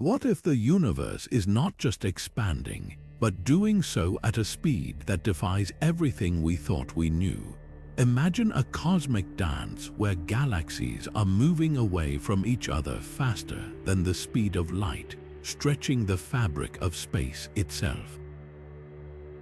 What if the universe is not just expanding, but doing so at a speed that defies everything we thought we knew? Imagine a cosmic dance where galaxies are moving away from each other faster than the speed of light, stretching the fabric of space itself.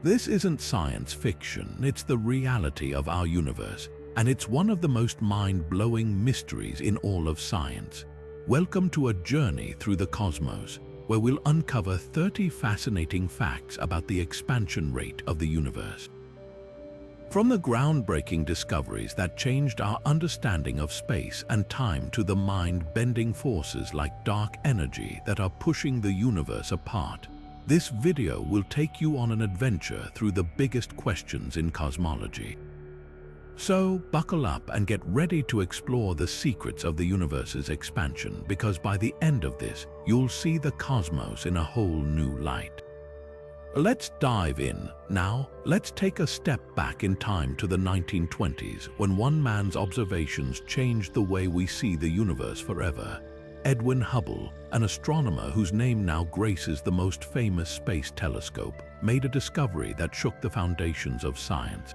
This isn't science fiction, it's the reality of our universe, and it's one of the most mind-blowing mysteries in all of science. Welcome to a journey through the cosmos, where we'll uncover 30 fascinating facts about the expansion rate of the universe. From the groundbreaking discoveries that changed our understanding of space and time to the mind-bending forces like dark energy that are pushing the universe apart, this video will take you on an adventure through the biggest questions in cosmology. So, buckle up and get ready to explore the secrets of the universe's expansion, because by the end of this, you'll see the cosmos in a whole new light. Let's dive in. Now, let's take a step back in time to the 1920s, when one man's observations changed the way we see the universe forever. Edwin Hubble, an astronomer whose name now graces the most famous space telescope, made a discovery that shook the foundations of science.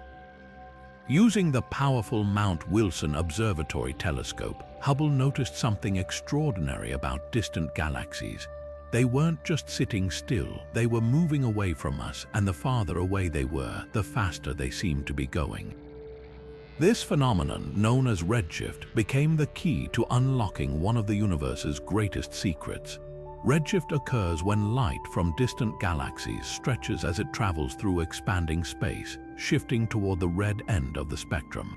Using the powerful Mount Wilson Observatory telescope, Hubble noticed something extraordinary about distant galaxies. They weren't just sitting still, they were moving away from us, and the farther away they were, the faster they seemed to be going. This phenomenon, known as redshift, became the key to unlocking one of the universe's greatest secrets. Redshift occurs when light from distant galaxies stretches as it travels through expanding space, shifting toward the red end of the spectrum.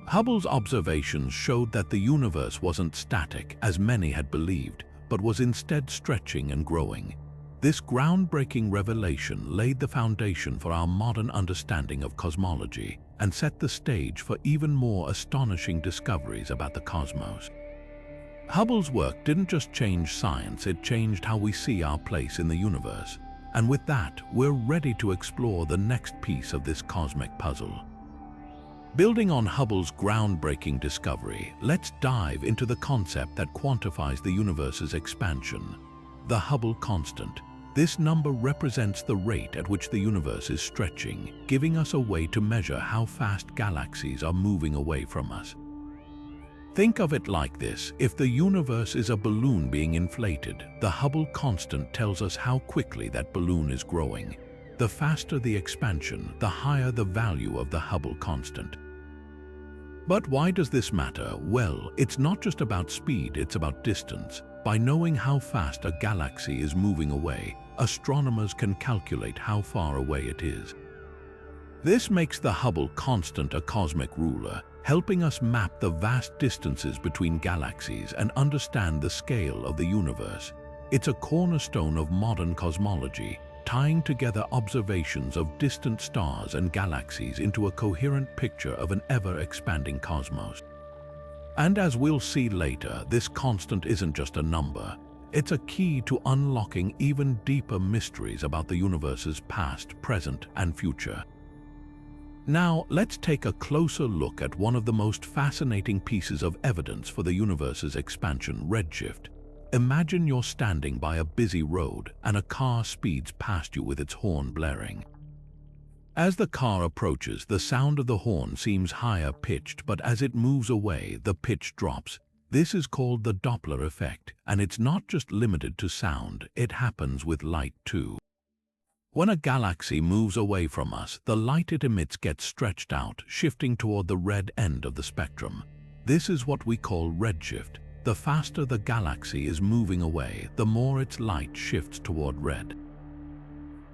Hubble's observations showed that the universe wasn't static, as many had believed, but was instead stretching and growing. This groundbreaking revelation laid the foundation for our modern understanding of cosmology and set the stage for even more astonishing discoveries about the cosmos. Hubble's work didn't just change science, it changed how we see our place in the universe. And with that, we're ready to explore the next piece of this cosmic puzzle. Building on Hubble's groundbreaking discovery, let's dive into the concept that quantifies the universe's expansion: the Hubble Constant. This number represents the rate at which the universe is stretching, giving us a way to measure how fast galaxies are moving away from us. Think of it like this: if the universe is a balloon being inflated, the Hubble constant tells us how quickly that balloon is growing. The faster the expansion, the higher the value of the Hubble constant. But why does this matter? Well, it's not just about speed, it's about distance. By knowing how fast a galaxy is moving away, astronomers can calculate how far away it is. This makes the Hubble constant a cosmic ruler, helping us map the vast distances between galaxies and understand the scale of the universe. It's a cornerstone of modern cosmology, tying together observations of distant stars and galaxies into a coherent picture of an ever-expanding cosmos. And as we'll see later, this constant isn't just a number. It's a key to unlocking even deeper mysteries about the universe's past, present, and future. Now, let's take a closer look at one of the most fascinating pieces of evidence for the universe's expansion: redshift. Imagine you're standing by a busy road and a car speeds past you with its horn blaring. As the car approaches, the sound of the horn seems higher pitched, but as it moves away, the pitch drops. This is called the Doppler effect, and it's not just limited to sound, it happens with light too. When a galaxy moves away from us, the light it emits gets stretched out, shifting toward the red end of the spectrum. This is what we call redshift. The faster the galaxy is moving away, the more its light shifts toward red.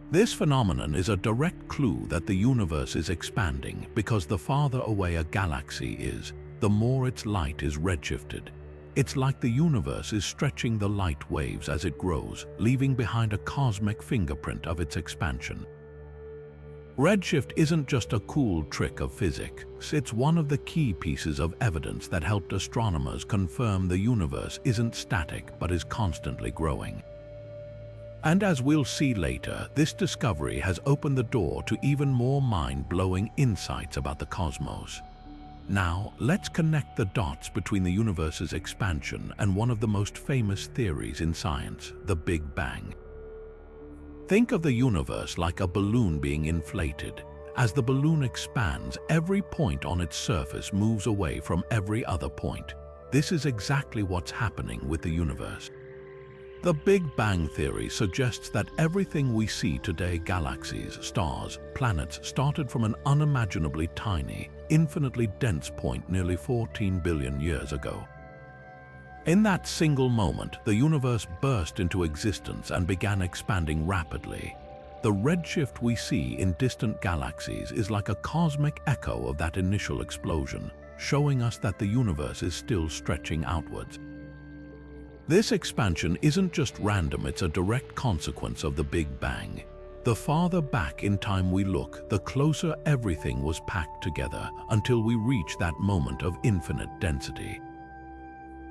This phenomenon is a direct clue that the universe is expanding, because the farther away a galaxy is, the more its light is redshifted. It's like the universe is stretching the light waves as it grows, leaving behind a cosmic fingerprint of its expansion. Redshift isn't just a cool trick of physics, it's one of the key pieces of evidence that helped astronomers confirm the universe isn't static but is constantly growing. And as we'll see later, this discovery has opened the door to even more mind-blowing insights about the cosmos. Now, let's connect the dots between the universe's expansion and one of the most famous theories in science, the Big Bang. Think of the universe like a balloon being inflated. As the balloon expands, every point on its surface moves away from every other point. This is exactly what's happening with the universe. The Big Bang theory suggests that everything we see today, galaxies, stars, planets, started from an unimaginably tiny, infinitely dense point nearly 14 billion years ago. In that single moment, the universe burst into existence and began expanding rapidly. The redshift we see in distant galaxies is like a cosmic echo of that initial explosion, showing us that the universe is still stretching outwards. This expansion isn't just random, it's a direct consequence of the Big Bang. The farther back in time we look, the closer everything was packed together until we reach that moment of infinite density.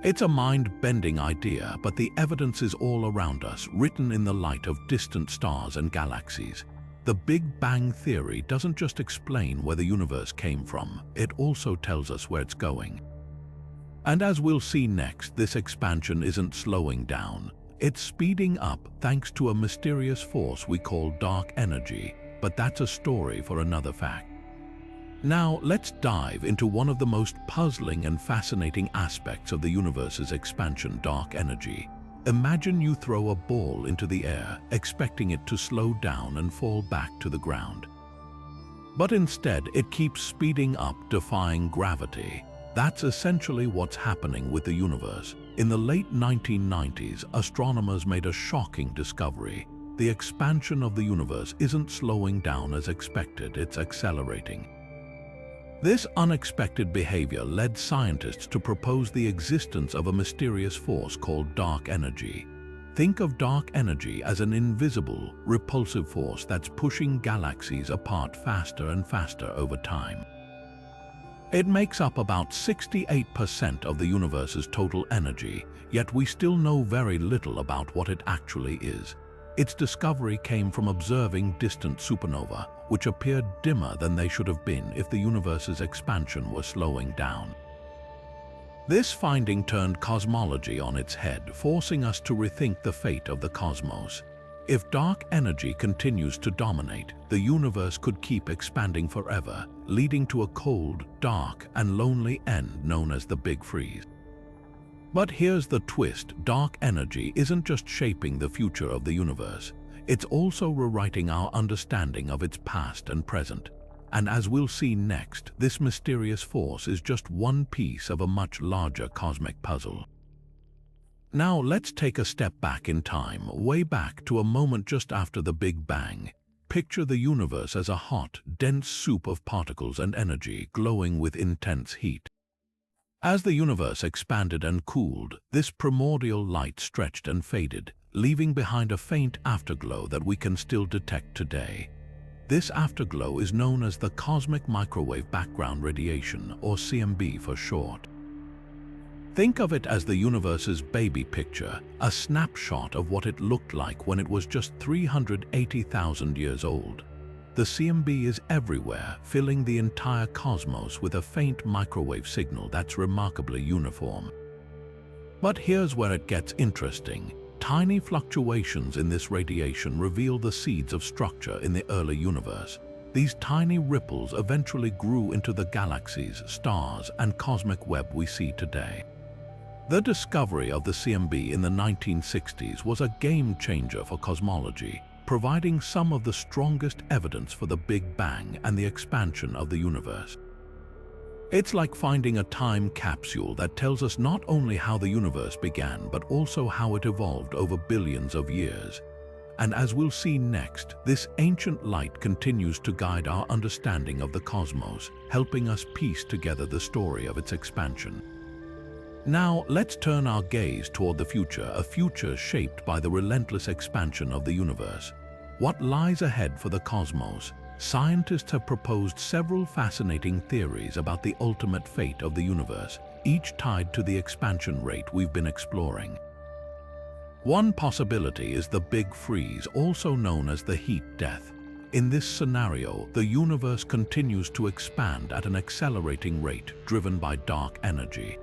It's a mind-bending idea, but the evidence is all around us, written in the light of distant stars and galaxies. The Big Bang theory doesn't just explain where the universe came from, it also tells us where it's going. And as we'll see next, this expansion isn't slowing down. It's speeding up thanks to a mysterious force we call dark energy, but that's a story for another fact. Now, let's dive into one of the most puzzling and fascinating aspects of the universe's expansion, dark energy. Imagine you throw a ball into the air, expecting it to slow down and fall back to the ground. But instead, it keeps speeding up, defying gravity. That's essentially what's happening with the universe. In the late 1990s, astronomers made a shocking discovery. The expansion of the universe isn't slowing down as expected, it's accelerating. This unexpected behavior led scientists to propose the existence of a mysterious force called dark energy. Think of dark energy as an invisible, repulsive force that's pushing galaxies apart faster and faster over time. It makes up about 68% of the universe's total energy, yet we still know very little about what it actually is. Its discovery came from observing distant supernovae, which appeared dimmer than they should have been if the universe's expansion was slowing down. This finding turned cosmology on its head, forcing us to rethink the fate of the cosmos. If dark energy continues to dominate, the universe could keep expanding forever, leading to a cold, dark, and lonely end known as the Big Freeze. But here's the twist: dark energy isn't just shaping the future of the universe, it's also rewriting our understanding of its past and present. And as we'll see next, this mysterious force is just one piece of a much larger cosmic puzzle. Now let's take a step back in time, way back to a moment just after the Big Bang. Picture the universe as a hot, dense soup of particles and energy glowing with intense heat. As the universe expanded and cooled, this primordial light stretched and faded, leaving behind a faint afterglow that we can still detect today. This afterglow is known as the cosmic microwave background radiation, or CMB for short. Think of it as the universe's baby picture, a snapshot of what it looked like when it was just 380,000 years old. The CMB is everywhere, filling the entire cosmos with a faint microwave signal that's remarkably uniform. But here's where it gets interesting. Tiny fluctuations in this radiation reveal the seeds of structure in the early universe. These tiny ripples eventually grew into the galaxies, stars, and cosmic web we see today. The discovery of the CMB in the 1960s was a game changer for cosmology, providing some of the strongest evidence for the Big Bang and the expansion of the universe. It's like finding a time capsule that tells us not only how the universe began, but also how it evolved over billions of years. And as we'll see next, this ancient light continues to guide our understanding of the cosmos, helping us piece together the story of its expansion. Now, let's turn our gaze toward the future, a future shaped by the relentless expansion of the universe. What lies ahead for the cosmos? Scientists have proposed several fascinating theories about the ultimate fate of the universe, each tied to the expansion rate we've been exploring. One possibility is the Big Freeze, also known as the heat death. In this scenario, the universe continues to expand at an accelerating rate driven by dark energy.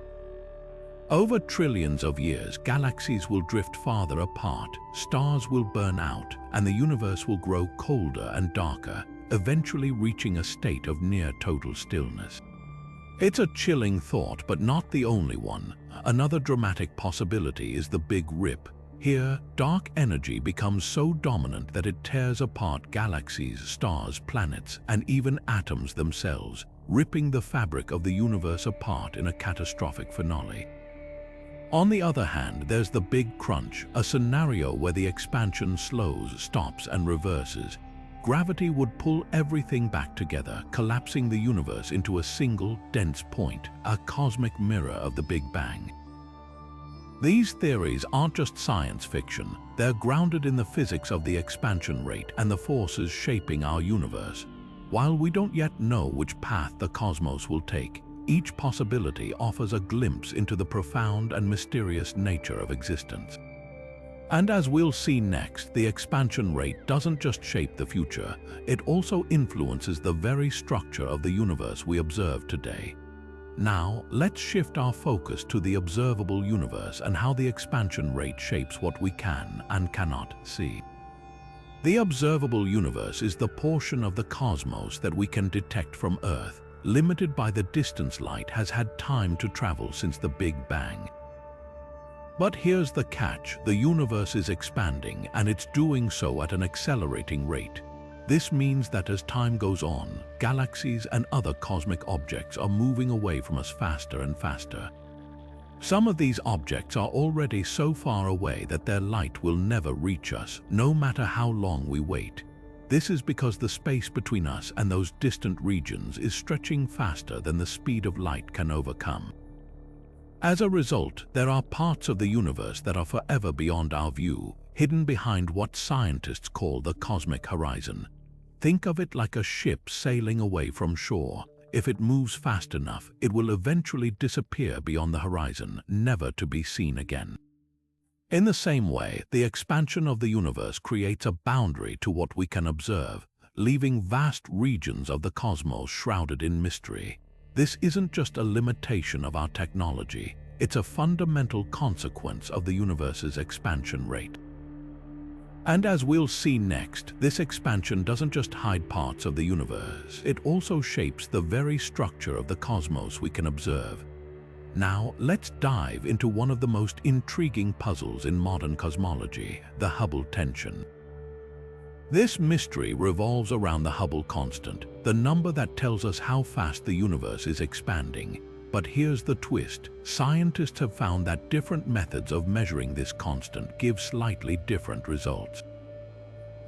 Over trillions of years, galaxies will drift farther apart, stars will burn out, and the universe will grow colder and darker, eventually reaching a state of near total stillness. It's a chilling thought, but not the only one. Another dramatic possibility is the Big Rip. Here, dark energy becomes so dominant that it tears apart galaxies, stars, planets, and even atoms themselves, ripping the fabric of the universe apart in a catastrophic finale. On the other hand, there's the Big Crunch, a scenario where the expansion slows, stops, and reverses. Gravity would pull everything back together, collapsing the universe into a single, dense point, a cosmic mirror of the Big Bang. These theories aren't just science fiction, they're grounded in the physics of the expansion rate and the forces shaping our universe. While we don't yet know which path the cosmos will take, each possibility offers a glimpse into the profound and mysterious nature of existence. And as we'll see next, the expansion rate doesn't just shape the future, it also influences the very structure of the universe we observe today. Now, let's shift our focus to the observable universe and how the expansion rate shapes what we can and cannot see. The observable universe is the portion of the cosmos that we can detect from Earth, limited by the distance light has had time to travel since the Big Bang. But here's the catch: the universe is expanding, and it's doing so at an accelerating rate. This means that as time goes on, galaxies and other cosmic objects are moving away from us faster and faster. Some of these objects are already so far away that their light will never reach us, no matter how long we wait. This is because the space between us and those distant regions is stretching faster than the speed of light can overcome. As a result, there are parts of the universe that are forever beyond our view, hidden behind what scientists call the cosmic horizon. Think of it like a ship sailing away from shore. If it moves fast enough, it will eventually disappear beyond the horizon, never to be seen again. In the same way, the expansion of the universe creates a boundary to what we can observe, leaving vast regions of the cosmos shrouded in mystery. This isn't just a limitation of our technology, it's a fundamental consequence of the universe's expansion rate. And as we'll see next, this expansion doesn't just hide parts of the universe, it also shapes the very structure of the cosmos we can observe. Now, let's dive into one of the most intriguing puzzles in modern cosmology, the Hubble Tension. This mystery revolves around the Hubble Constant, the number that tells us how fast the universe is expanding. But here's the twist: scientists have found that different methods of measuring this constant give slightly different results.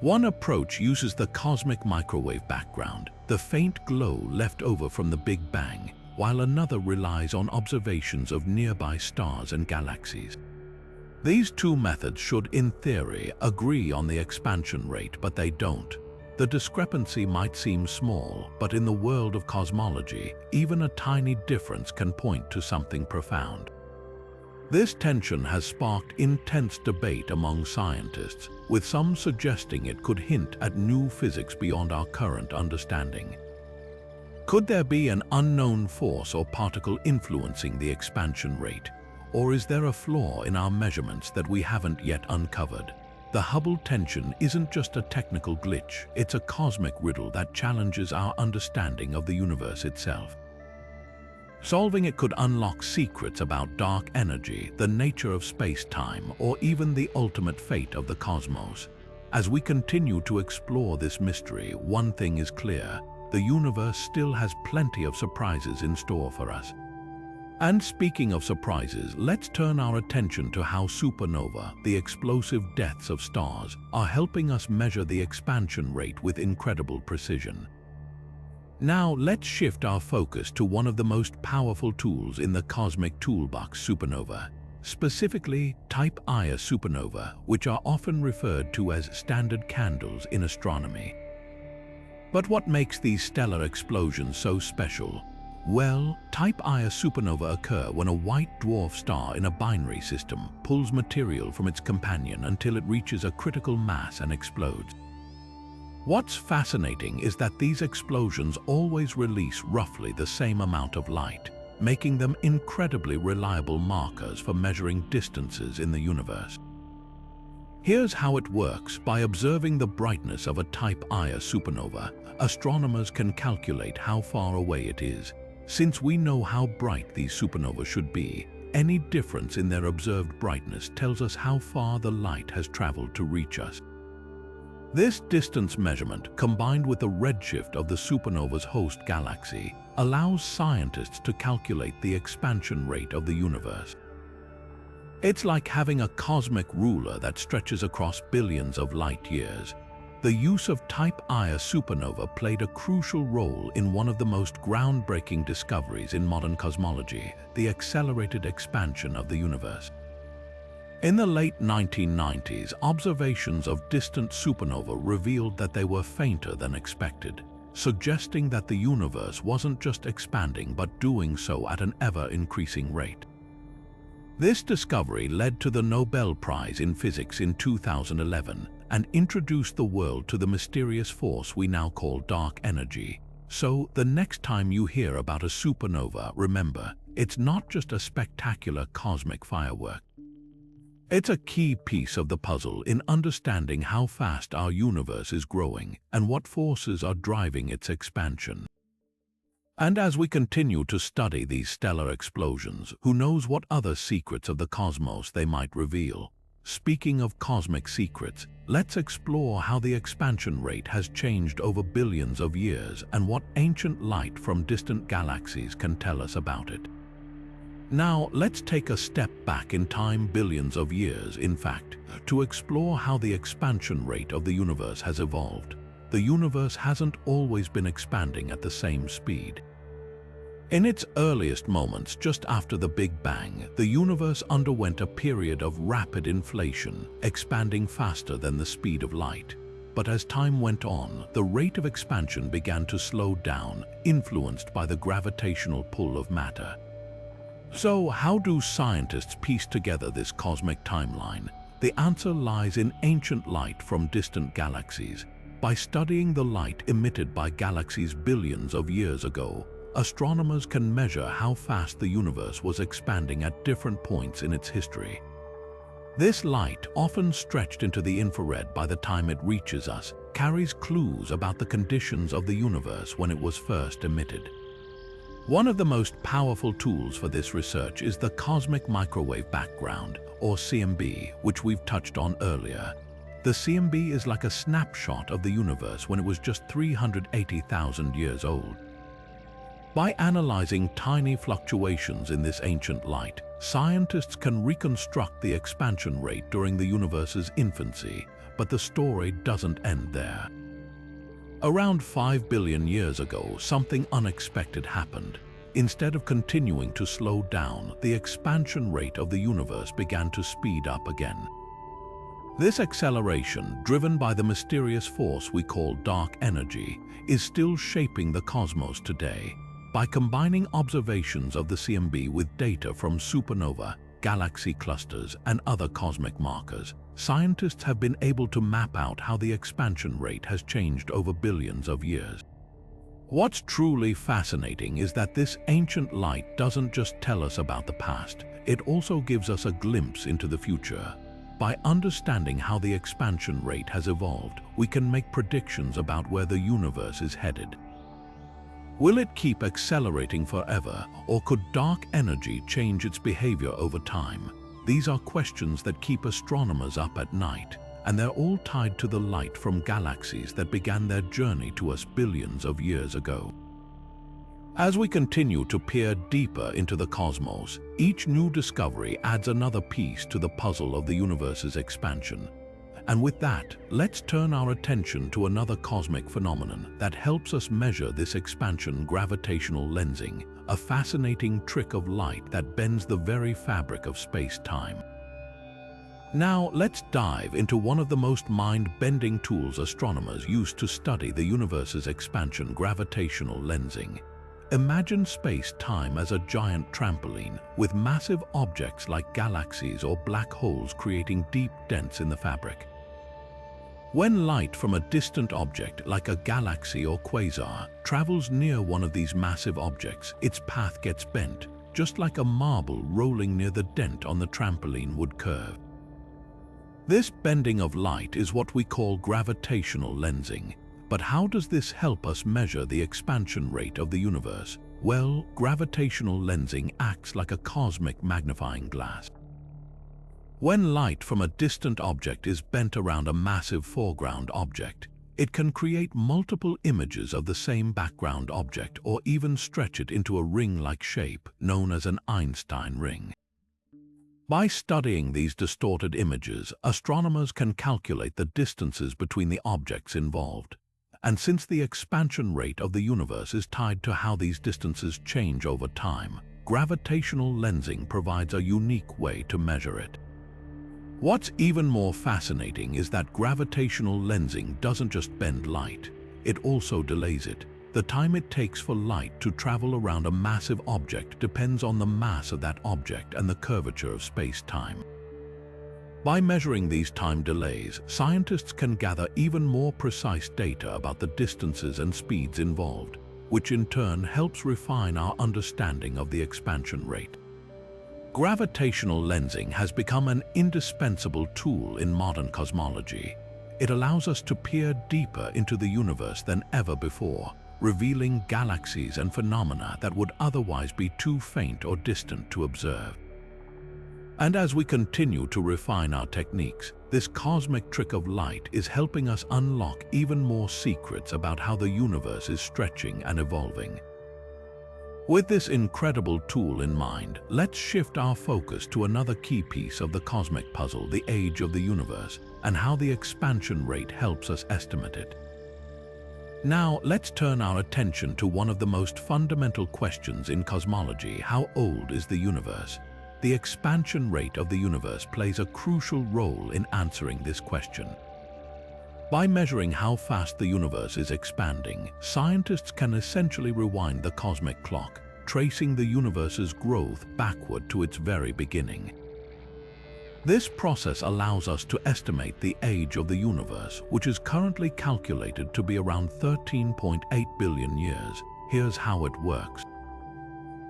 One approach uses the cosmic microwave background, the faint glow left over from the Big Bang, while another relies on observations of nearby stars and galaxies. These two methods should, in theory, agree on the expansion rate, but they don't. The discrepancy might seem small, but in the world of cosmology, even a tiny difference can point to something profound. This tension has sparked intense debate among scientists, with some suggesting it could hint at new physics beyond our current understanding. Could there be an unknown force or particle influencing the expansion rate? Or is there a flaw in our measurements that we haven't yet uncovered? The Hubble tension isn't just a technical glitch, it's a cosmic riddle that challenges our understanding of the universe itself. Solving it could unlock secrets about dark energy, the nature of space-time, or even the ultimate fate of the cosmos. As we continue to explore this mystery, one thing is clear: the universe still has plenty of surprises in store for us. And speaking of surprises, let's turn our attention to how supernovae, the explosive deaths of stars, are helping us measure the expansion rate with incredible precision. Now let's shift our focus to one of the most powerful tools in the cosmic toolbox, supernova. Specifically, Type Ia supernova, which are often referred to as standard candles in astronomy. But what makes these stellar explosions so special? Well, Type Ia supernova occur when a white dwarf star in a binary system pulls material from its companion until it reaches a critical mass and explodes. What's fascinating is that these explosions always release roughly the same amount of light, making them incredibly reliable markers for measuring distances in the universe. Here's how it works. By observing the brightness of a Type Ia supernova, astronomers can calculate how far away it is. Since we know how bright these supernovas should be, any difference in their observed brightness tells us how far the light has traveled to reach us. This distance measurement, combined with the redshift of the supernova's host galaxy, allows scientists to calculate the expansion rate of the universe. It's like having a cosmic ruler that stretches across billions of light years. The use of Type Ia supernova played a crucial role in one of the most groundbreaking discoveries in modern cosmology, the accelerated expansion of the universe. In the late 1990s, observations of distant supernovae revealed that they were fainter than expected, suggesting that the universe wasn't just expanding but doing so at an ever-increasing rate. This discovery led to the Nobel Prize in Physics in 2011 and introduced the world to the mysterious force we now call dark energy. So, the next time you hear about a supernova, remember, it's not just a spectacular cosmic firework. It's a key piece of the puzzle in understanding how fast our universe is growing and what forces are driving its expansion. And as we continue to study these stellar explosions, who knows what other secrets of the cosmos they might reveal? Speaking of cosmic secrets, let's explore how the expansion rate has changed over billions of years and what ancient light from distant galaxies can tell us about it. Now, let's take a step back in time, billions of years, in fact, to explore how the expansion rate of the universe has evolved. The universe hasn't always been expanding at the same speed. In its earliest moments, just after the Big Bang, the universe underwent a period of rapid inflation, expanding faster than the speed of light. But as time went on, the rate of expansion began to slow down, influenced by the gravitational pull of matter. So, how do scientists piece together this cosmic timeline? The answer lies in ancient light from distant galaxies. By studying the light emitted by galaxies billions of years ago, astronomers can measure how fast the universe was expanding at different points in its history. This light, often stretched into the infrared by the time it reaches us, carries clues about the conditions of the universe when it was first emitted. One of the most powerful tools for this research is the cosmic microwave background, or CMB, which we've touched on earlier. The CMB is like a snapshot of the universe when it was just 380,000 years old. By analyzing tiny fluctuations in this ancient light, scientists can reconstruct the expansion rate during the universe's infancy, but the story doesn't end there. Around 5 billion years ago, something unexpected happened. Instead of continuing to slow down, the expansion rate of the universe began to speed up again. This acceleration, driven by the mysterious force we call dark energy, is still shaping the cosmos today. By combining observations of the CMB with data from supernova, galaxy clusters, and other cosmic markers, scientists have been able to map out how the expansion rate has changed over billions of years. What's truly fascinating is that this ancient light doesn't just tell us about the past, it also gives us a glimpse into the future. By understanding how the expansion rate has evolved, we can make predictions about where the universe is headed. Will it keep accelerating forever, or could dark energy change its behavior over time? These are questions that keep astronomers up at night, and they're all tied to the light from galaxies that began their journey to us billions of years ago. As we continue to peer deeper into the cosmos, each new discovery adds another piece to the puzzle of the universe's expansion. And with that, let's turn our attention to another cosmic phenomenon that helps us measure this expansion: gravitational lensing, a fascinating trick of light that bends the very fabric of space-time. Now, let's dive into one of the most mind-bending tools astronomers use to study the universe's expansion: gravitational lensing. Imagine space-time as a giant trampoline, with massive objects like galaxies or black holes creating deep dents in the fabric. When light from a distant object like a galaxy or quasar travels near one of these massive objects, its path gets bent, just like a marble rolling near the dent on the trampoline would curve. This bending of light is what we call gravitational lensing. But how does this help us measure the expansion rate of the universe? Well, gravitational lensing acts like a cosmic magnifying glass. When light from a distant object is bent around a massive foreground object, it can create multiple images of the same background object or even stretch it into a ring-like shape known as an Einstein ring. By studying these distorted images, astronomers can calculate the distances between the objects involved. And since the expansion rate of the universe is tied to how these distances change over time, gravitational lensing provides a unique way to measure it. What's even more fascinating is that gravitational lensing doesn't just bend light, it also delays it. The time it takes for light to travel around a massive object depends on the mass of that object and the curvature of space-time. By measuring these time delays, scientists can gather even more precise data about the distances and speeds involved, which in turn helps refine our understanding of the expansion rate. Gravitational lensing has become an indispensable tool in modern cosmology. It allows us to peer deeper into the universe than ever before, revealing galaxies and phenomena that would otherwise be too faint or distant to observe. And as we continue to refine our techniques, this cosmic trick of light is helping us unlock even more secrets about how the universe is stretching and evolving. With this incredible tool in mind, let's shift our focus to another key piece of the cosmic puzzle, the age of the universe, and how the expansion rate helps us estimate it. Now, let's turn our attention to one of the most fundamental questions in cosmology: how old is the universe? The expansion rate of the universe plays a crucial role in answering this question. By measuring how fast the universe is expanding, scientists can essentially rewind the cosmic clock, tracing the universe's growth backward to its very beginning. This process allows us to estimate the age of the universe, which is currently calculated to be around 13.8 billion years. Here's how it works.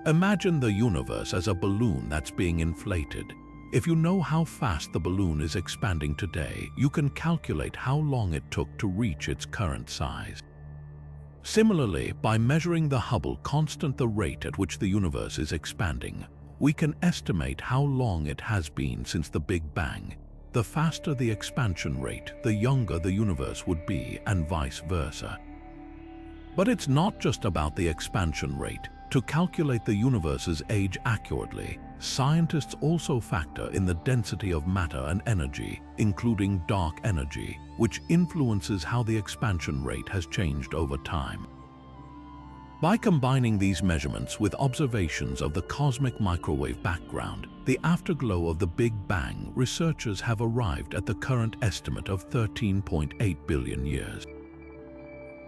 Imagine the universe as a balloon that's being inflated. If you know how fast the balloon is expanding today, you can calculate how long it took to reach its current size. Similarly, by measuring the Hubble constant, the rate at which the universe is expanding, we can estimate how long it has been since the Big Bang. The faster the expansion rate, the younger the universe would be, and vice versa. But it's not just about the expansion rate. To calculate the universe's age accurately, scientists also factor in the density of matter and energy, including dark energy, which influences how the expansion rate has changed over time. By combining these measurements with observations of the cosmic microwave background, the afterglow of the Big Bang, researchers have arrived at the current estimate of 13.8 billion years.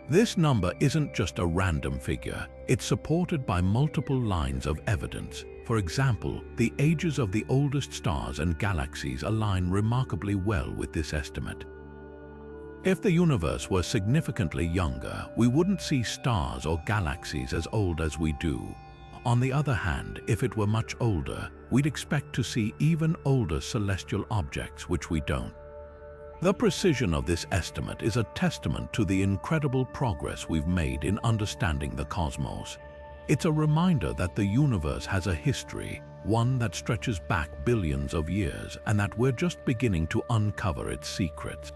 This number isn't just a random figure, it's supported by multiple lines of evidence. For example, the ages of the oldest stars and galaxies align remarkably well with this estimate. If the universe were significantly younger, we wouldn't see stars or galaxies as old as we do. On the other hand, if it were much older, we'd expect to see even older celestial objects, which we don't. The precision of this estimate is a testament to the incredible progress we've made in understanding the cosmos. It's a reminder that the universe has a history, one that stretches back billions of years, and that we're just beginning to uncover its secrets.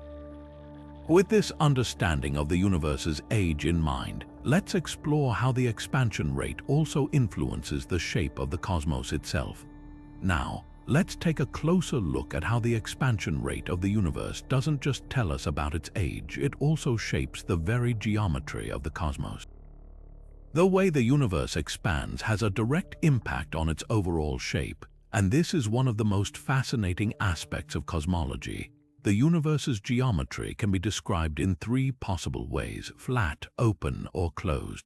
With this understanding of the universe's age in mind, let's explore how the expansion rate also influences the shape of the cosmos itself. Now, let's take a closer look at how the expansion rate of the universe doesn't just tell us about its age, it also shapes the very geometry of the cosmos. The way the universe expands has a direct impact on its overall shape, and this is one of the most fascinating aspects of cosmology. The universe's geometry can be described in three possible ways: flat, open, or closed.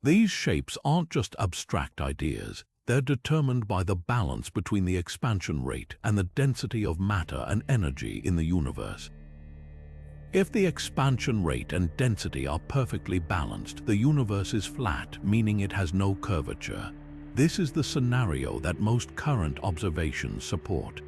These shapes aren't just abstract ideas. They're determined by the balance between the expansion rate and the density of matter and energy in the universe. If the expansion rate and density are perfectly balanced, the universe is flat, meaning it has no curvature. This is the scenario that most current observations support.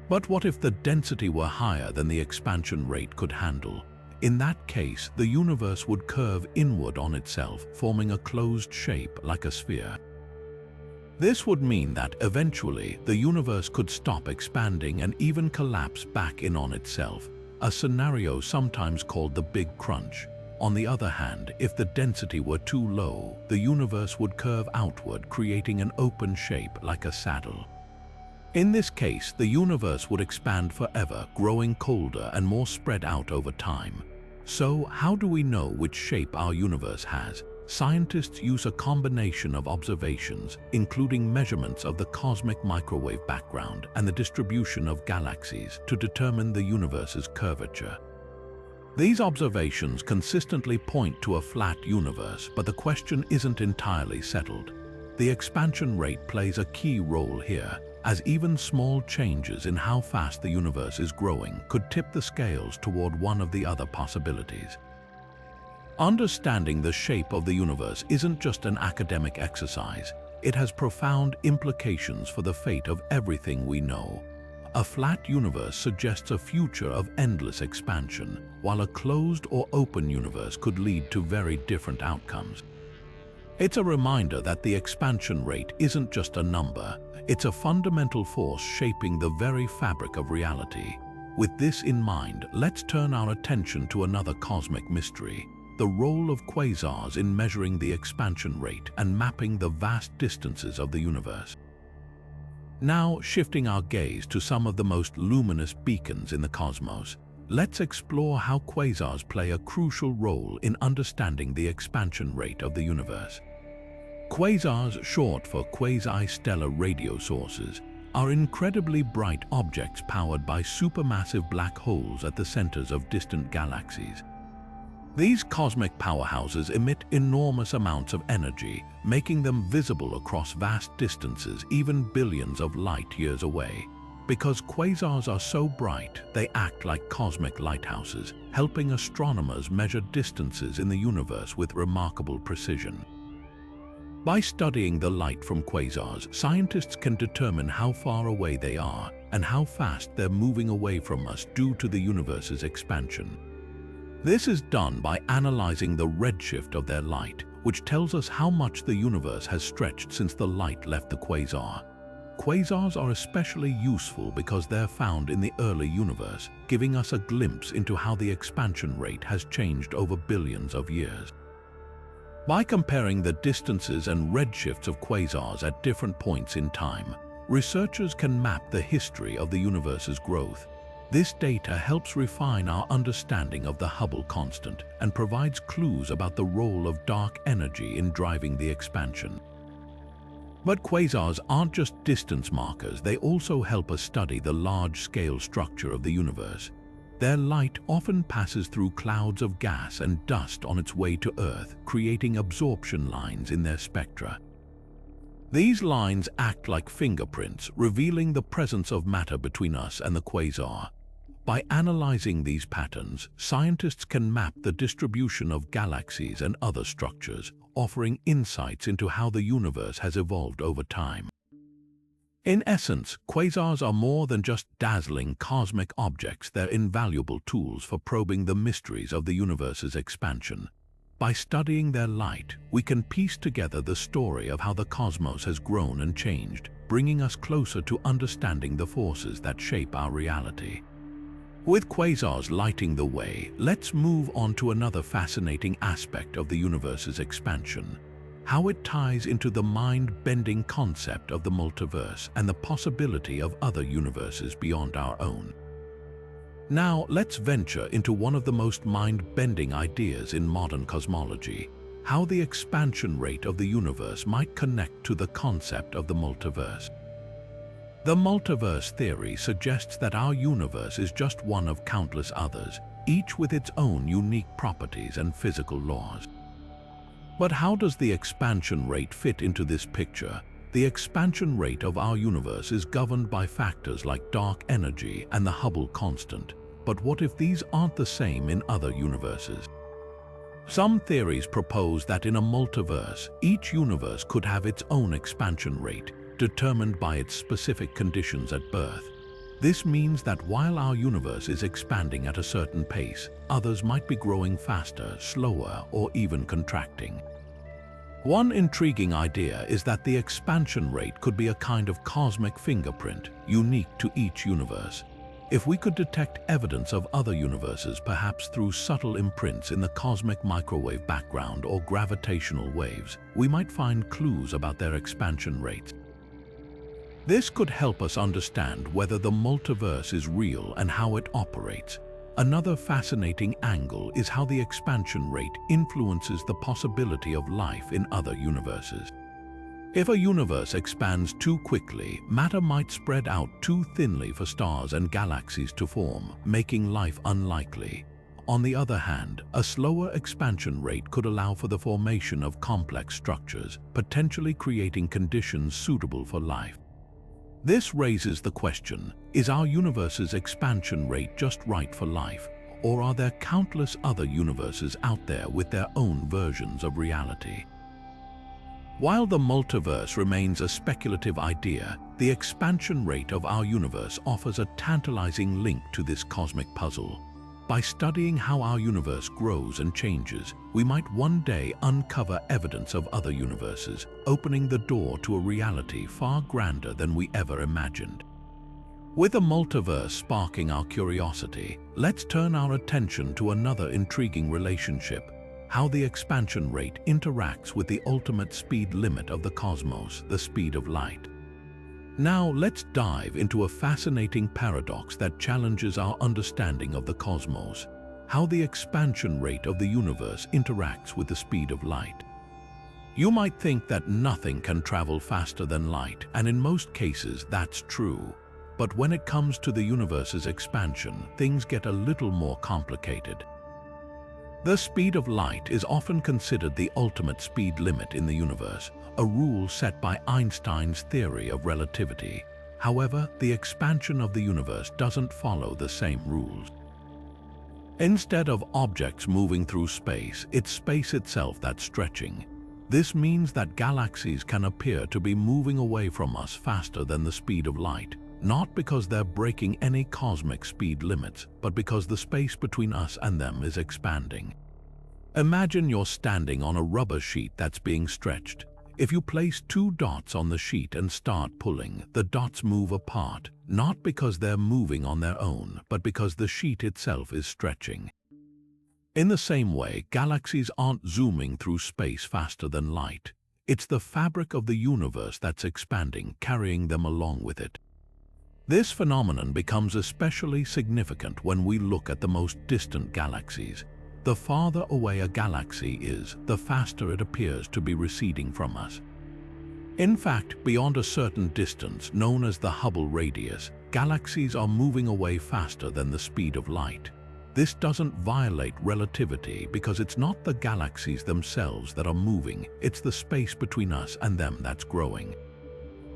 But what if the density were higher than the expansion rate could handle? In that case, the universe would curve inward on itself, forming a closed shape like a sphere. This would mean that eventually the universe could stop expanding and even collapse back in on itself, a scenario sometimes called the Big Crunch. On the other hand, if the density were too low, the universe would curve outward, creating an open shape like a saddle. In this case, the universe would expand forever, growing colder and more spread out over time. So, how do we know which shape our universe has? Scientists use a combination of observations, including measurements of the cosmic microwave background and the distribution of galaxies, to determine the universe's curvature. These observations consistently point to a flat universe, but the question isn't entirely settled. The expansion rate plays a key role here, as even small changes in how fast the universe is growing could tip the scales toward one of the other possibilities. Understanding the shape of the universe isn't just an academic exercise. It has profound implications for the fate of everything we know. A flat universe suggests a future of endless expansion, while a closed or open universe could lead to very different outcomes. It's a reminder that the expansion rate isn't just a number, it's a fundamental force shaping the very fabric of reality. With this in mind, let's turn our attention to another cosmic mystery: the role of quasars in measuring the expansion rate and mapping the vast distances of the universe. Now, shifting our gaze to some of the most luminous beacons in the cosmos, let's explore how quasars play a crucial role in understanding the expansion rate of the universe. Quasars, short for quasi-stellar radio sources, are incredibly bright objects powered by supermassive black holes at the centers of distant galaxies. These cosmic powerhouses emit enormous amounts of energy, making them visible across vast distances, even billions of light years away. Because quasars are so bright, they act like cosmic lighthouses, helping astronomers measure distances in the universe with remarkable precision. By studying the light from quasars, scientists can determine how far away they are and how fast they're moving away from us due to the universe's expansion. This is done by analyzing the redshift of their light, which tells us how much the universe has stretched since the light left the quasar. Quasars are especially useful because they're found in the early universe, giving us a glimpse into how the expansion rate has changed over billions of years. By comparing the distances and redshifts of quasars at different points in time, researchers can map the history of the universe's growth. This data helps refine our understanding of the Hubble constant and provides clues about the role of dark energy in driving the expansion. But quasars aren't just distance markers, they also help us study the large-scale structure of the universe. Their light often passes through clouds of gas and dust on its way to Earth, creating absorption lines in their spectra. These lines act like fingerprints, revealing the presence of matter between us and the quasar. By analyzing these patterns, scientists can map the distribution of galaxies and other structures, offering insights into how the universe has evolved over time. In essence, quasars are more than just dazzling cosmic objects. They're invaluable tools for probing the mysteries of the universe's expansion. By studying their light, we can piece together the story of how the cosmos has grown and changed, bringing us closer to understanding the forces that shape our reality. With quasars lighting the way, let's move on to another fascinating aspect of the universe's expansion: how it ties into the mind-bending concept of the multiverse and the possibility of other universes beyond our own. Now, let's venture into one of the most mind-bending ideas in modern cosmology: how the expansion rate of the universe might connect to the concept of the multiverse. The multiverse theory suggests that our universe is just one of countless others, each with its own unique properties and physical laws. But how does the expansion rate fit into this picture? The expansion rate of our universe is governed by factors like dark energy and the Hubble constant, But what if these aren't the same in other universes? Some theories propose that in a multiverse, each universe could have its own expansion rate, determined by its specific conditions at birth. This means that while our universe is expanding at a certain pace, others might be growing faster, slower, or even contracting. One intriguing idea is that the expansion rate could be a kind of cosmic fingerprint, unique to each universe. If we could detect evidence of other universes, perhaps through subtle imprints in the cosmic microwave background or gravitational waves, we might find clues about their expansion rates. This could help us understand whether the multiverse is real and how it operates. Another fascinating angle is how the expansion rate influences the possibility of life in other universes. If a universe expands too quickly, matter might spread out too thinly for stars and galaxies to form, making life unlikely. On the other hand, a slower expansion rate could allow for the formation of complex structures, potentially creating conditions suitable for life. This raises the question, is our universe's expansion rate just right for life, or are there countless other universes out there with their own versions of reality? While the multiverse remains a speculative idea, the expansion rate of our universe offers a tantalizing link to this cosmic puzzle. By studying how our universe grows and changes, we might one day uncover evidence of other universes, opening the door to a reality far grander than we ever imagined. With the multiverse sparking our curiosity, let's turn our attention to another intriguing relationship: how the expansion rate interacts with the ultimate speed limit of the cosmos, the speed of light. Now let's dive into a fascinating paradox that challenges our understanding of the cosmos: how the expansion rate of the universe interacts with the speed of light. You might think that nothing can travel faster than light, and in most cases that's true. But when it comes to the universe's expansion, things get a little more complicated. The speed of light is often considered the ultimate speed limit in the universe, a rule set by Einstein's theory of relativity. However, the expansion of the universe doesn't follow the same rules. Instead of objects moving through space, it's space itself that's stretching. This means that galaxies can appear to be moving away from us faster than the speed of light, not because they're breaking any cosmic speed limits, but because the space between us and them is expanding. Imagine you're standing on a rubber sheet that's being stretched. If you place two dots on the sheet and start pulling, the dots move apart, not because they're moving on their own, but because the sheet itself is stretching. In the same way, galaxies aren't zooming through space faster than light. It's the fabric of the universe that's expanding, carrying them along with it. This phenomenon becomes especially significant when we look at the most distant galaxies. The farther away a galaxy is, the faster it appears to be receding from us. In fact, beyond a certain distance, known as the Hubble radius, galaxies are moving away faster than the speed of light. This doesn't violate relativity because it's not the galaxies themselves that are moving, it's the space between us and them that's growing.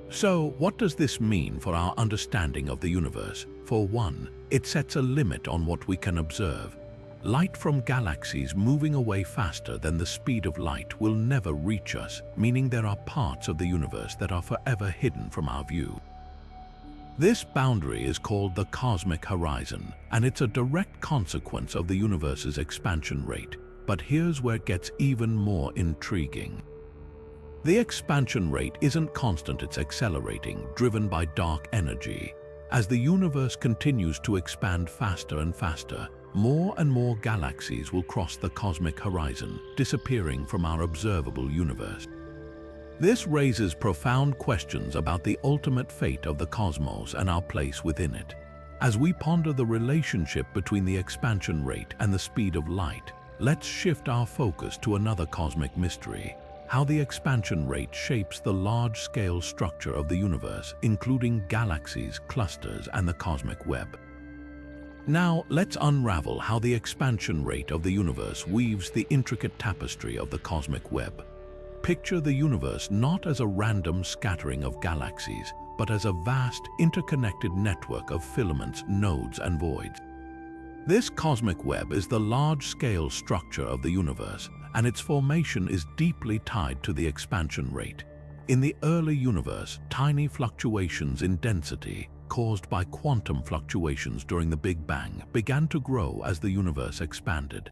So, what does this mean for our understanding of the universe? For one, it sets a limit on what we can observe. Light from galaxies moving away faster than the speed of light will never reach us, meaning there are parts of the universe that are forever hidden from our view. This boundary is called the cosmic horizon, and it's a direct consequence of the universe's expansion rate. But here's where it gets even more intriguing. The expansion rate isn't constant, it's accelerating, driven by dark energy. As the universe continues to expand faster and faster, more and more galaxies will cross the cosmic horizon, disappearing from our observable universe. This raises profound questions about the ultimate fate of the cosmos and our place within it. As we ponder the relationship between the expansion rate and the speed of light, let's shift our focus to another cosmic mystery: how the expansion rate shapes the large-scale structure of the universe, including galaxies, clusters, and the cosmic web. Now, let's unravel how the expansion rate of the universe weaves the intricate tapestry of the cosmic web. Picture the universe not as a random scattering of galaxies, but as a vast, interconnected network of filaments, nodes, and voids. This cosmic web is the large-scale structure of the universe, and its formation is deeply tied to the expansion rate. In the early universe, tiny fluctuations in density, caused by quantum fluctuations during the Big Bang, began to grow as the universe expanded.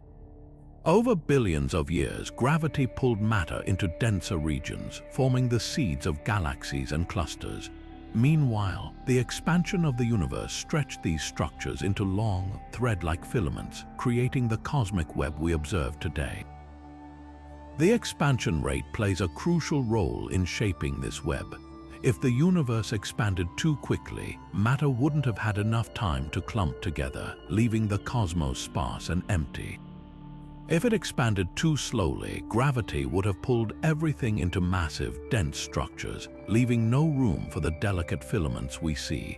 Over billions of years, gravity pulled matter into denser regions, forming the seeds of galaxies and clusters. Meanwhile, the expansion of the universe stretched these structures into long, thread-like filaments, creating the cosmic web we observe today. The expansion rate plays a crucial role in shaping this web. If the universe expanded too quickly, matter wouldn't have had enough time to clump together, leaving the cosmos sparse and empty. If it expanded too slowly, gravity would have pulled everything into massive, dense structures, leaving no room for the delicate filaments we see.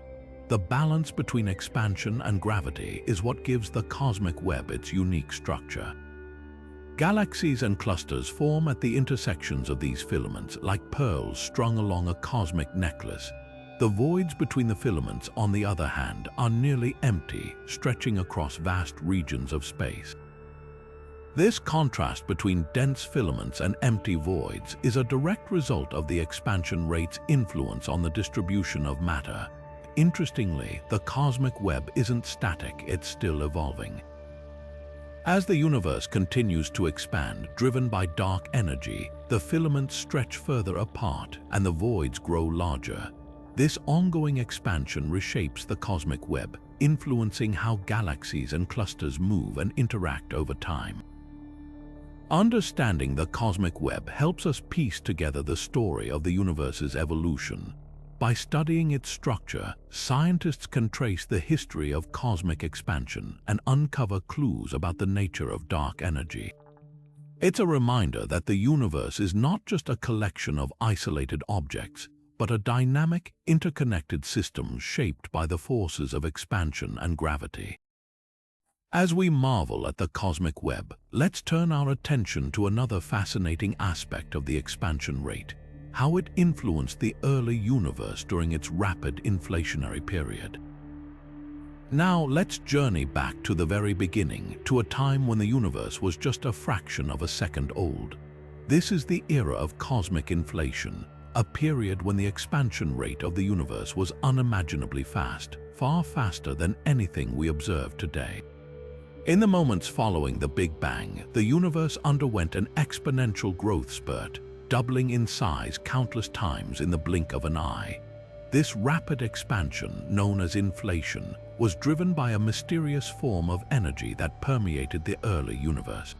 The balance between expansion and gravity is what gives the cosmic web its unique structure. Galaxies and clusters form at the intersections of these filaments like pearls strung along a cosmic necklace. The voids between the filaments, on the other hand, are nearly empty, stretching across vast regions of space. This contrast between dense filaments and empty voids is a direct result of the expansion rate's influence on the distribution of matter. Interestingly, the cosmic web isn't static, it's still evolving. As the universe continues to expand, driven by dark energy, the filaments stretch further apart and the voids grow larger. This ongoing expansion reshapes the cosmic web, influencing how galaxies and clusters move and interact over time. Understanding the cosmic web helps us piece together the story of the universe's evolution. By studying its structure, scientists can trace the history of cosmic expansion and uncover clues about the nature of dark energy. It's a reminder that the universe is not just a collection of isolated objects, but a dynamic, interconnected system shaped by the forces of expansion and gravity. As we marvel at the cosmic web, let's turn our attention to another fascinating aspect of the expansion rate: how it influenced the early universe during its rapid inflationary period. Now let's journey back to the very beginning, to a time when the universe was just a fraction of a second old. This is the era of cosmic inflation, a period when the expansion rate of the universe was unimaginably fast, far faster than anything we observe today. In the moments following the Big Bang, the universe underwent an exponential growth spurt, doubling in size countless times in the blink of an eye. This rapid expansion, known as inflation, was driven by a mysterious form of energy that permeated the early universe.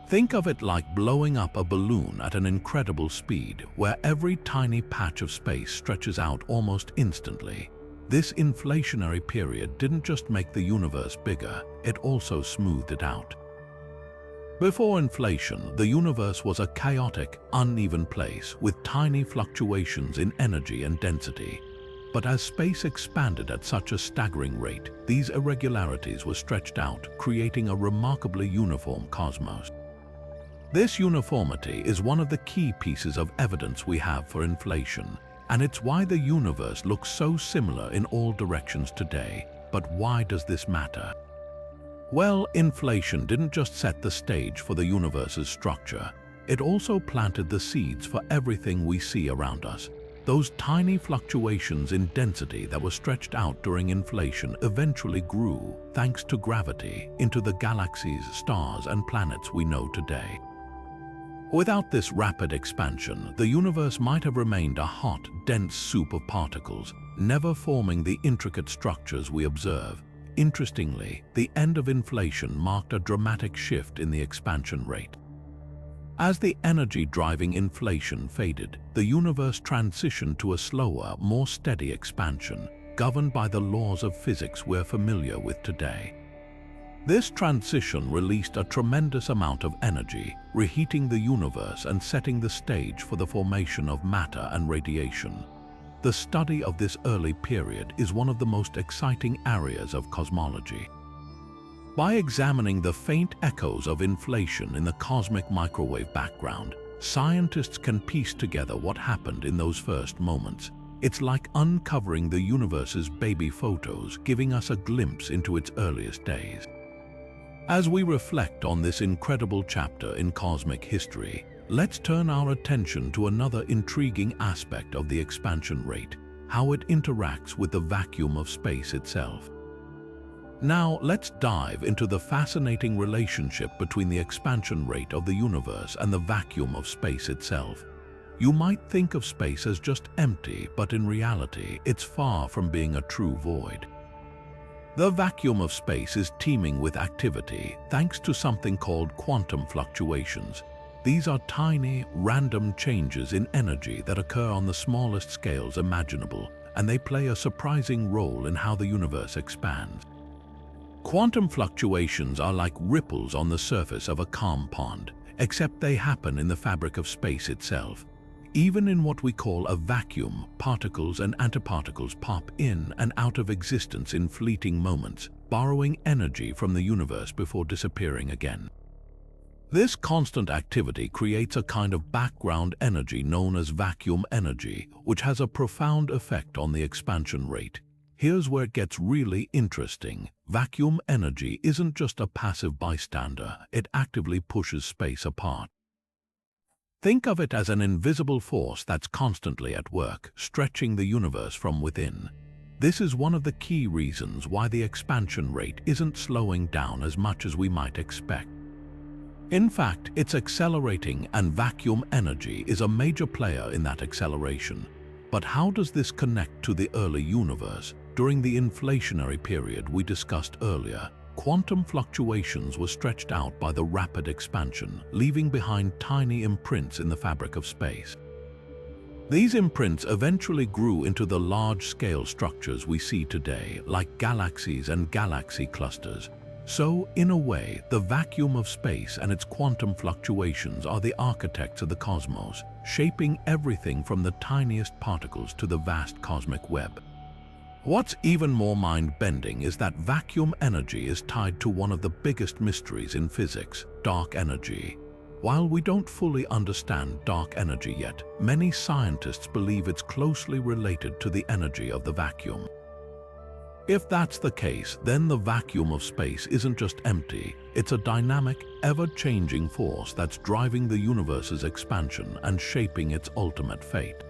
Think of it like blowing up a balloon at an incredible speed, where every tiny patch of space stretches out almost instantly. This inflationary period didn't just make the universe bigger, it also smoothed it out. Before inflation, the universe was a chaotic, uneven place with tiny fluctuations in energy and density. But as space expanded at such a staggering rate, these irregularities were stretched out, creating a remarkably uniform cosmos. This uniformity is one of the key pieces of evidence we have for inflation, and it's why the universe looks so similar in all directions today. But why does this matter? Well, inflation didn't just set the stage for the universe's structure, it also planted the seeds for everything we see around us. Those tiny fluctuations in density that were stretched out during inflation eventually grew, thanks to gravity, into the galaxies, stars, and planets we know today. Without this rapid expansion, the universe might have remained a hot, dense soup of particles, never forming the intricate structures we observe. Interestingly, the end of inflation marked a dramatic shift in the expansion rate. As the energy driving inflation faded, the universe transitioned to a slower, more steady expansion, governed by the laws of physics we're familiar with today. This transition released a tremendous amount of energy, reheating the universe and setting the stage for the formation of matter and radiation. The study of this early period is one of the most exciting areas of cosmology. By examining the faint echoes of inflation in the cosmic microwave background, scientists can piece together what happened in those first moments. It's like uncovering the universe's baby photos, giving us a glimpse into its earliest days. As we reflect on this incredible chapter in cosmic history, let's turn our attention to another intriguing aspect of the expansion rate, how it interacts with the vacuum of space itself. Now, let's dive into the fascinating relationship between the expansion rate of the universe and the vacuum of space itself. You might think of space as just empty, but in reality, it's far from being a true void. The vacuum of space is teeming with activity thanks to something called quantum fluctuations. These are tiny, random changes in energy that occur on the smallest scales imaginable, and they play a surprising role in how the universe expands. Quantum fluctuations are like ripples on the surface of a calm pond, except they happen in the fabric of space itself. Even in what we call a vacuum, particles and antiparticles pop in and out of existence in fleeting moments, borrowing energy from the universe before disappearing again. This constant activity creates a kind of background energy known as vacuum energy, which has a profound effect on the expansion rate. Here's where it gets really interesting. Vacuum energy isn't just a passive bystander, it actively pushes space apart. Think of it as an invisible force that's constantly at work, stretching the universe from within. This is one of the key reasons why the expansion rate isn't slowing down as much as we might expect. In fact, it's accelerating, and vacuum energy is a major player in that acceleration. But how does this connect to the early universe? During the inflationary period we discussed earlier, quantum fluctuations were stretched out by the rapid expansion, leaving behind tiny imprints in the fabric of space. These imprints eventually grew into the large-scale structures we see today, like galaxies and galaxy clusters. So, in a way, the vacuum of space and its quantum fluctuations are the architects of the cosmos, shaping everything from the tiniest particles to the vast cosmic web. What's even more mind-bending is that vacuum energy is tied to one of the biggest mysteries in physics, dark energy. While we don't fully understand dark energy yet, many scientists believe it's closely related to the energy of the vacuum. If that's the case, then the vacuum of space isn't just empty, it's a dynamic, ever-changing force that's driving the universe's expansion and shaping its ultimate fate.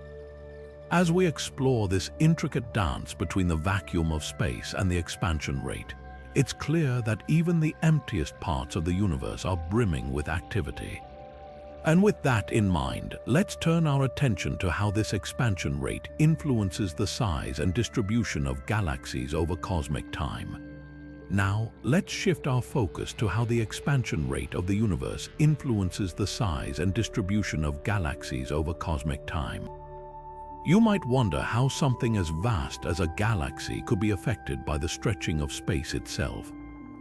As we explore this intricate dance between the vacuum of space and the expansion rate, it's clear that even the emptiest parts of the universe are brimming with activity. And with that in mind, let's turn our attention to how this expansion rate influences the size and distribution of galaxies over cosmic time. Now, let's shift our focus to how the expansion rate of the universe influences the size and distribution of galaxies over cosmic time. You might wonder how something as vast as a galaxy could be affected by the stretching of space itself.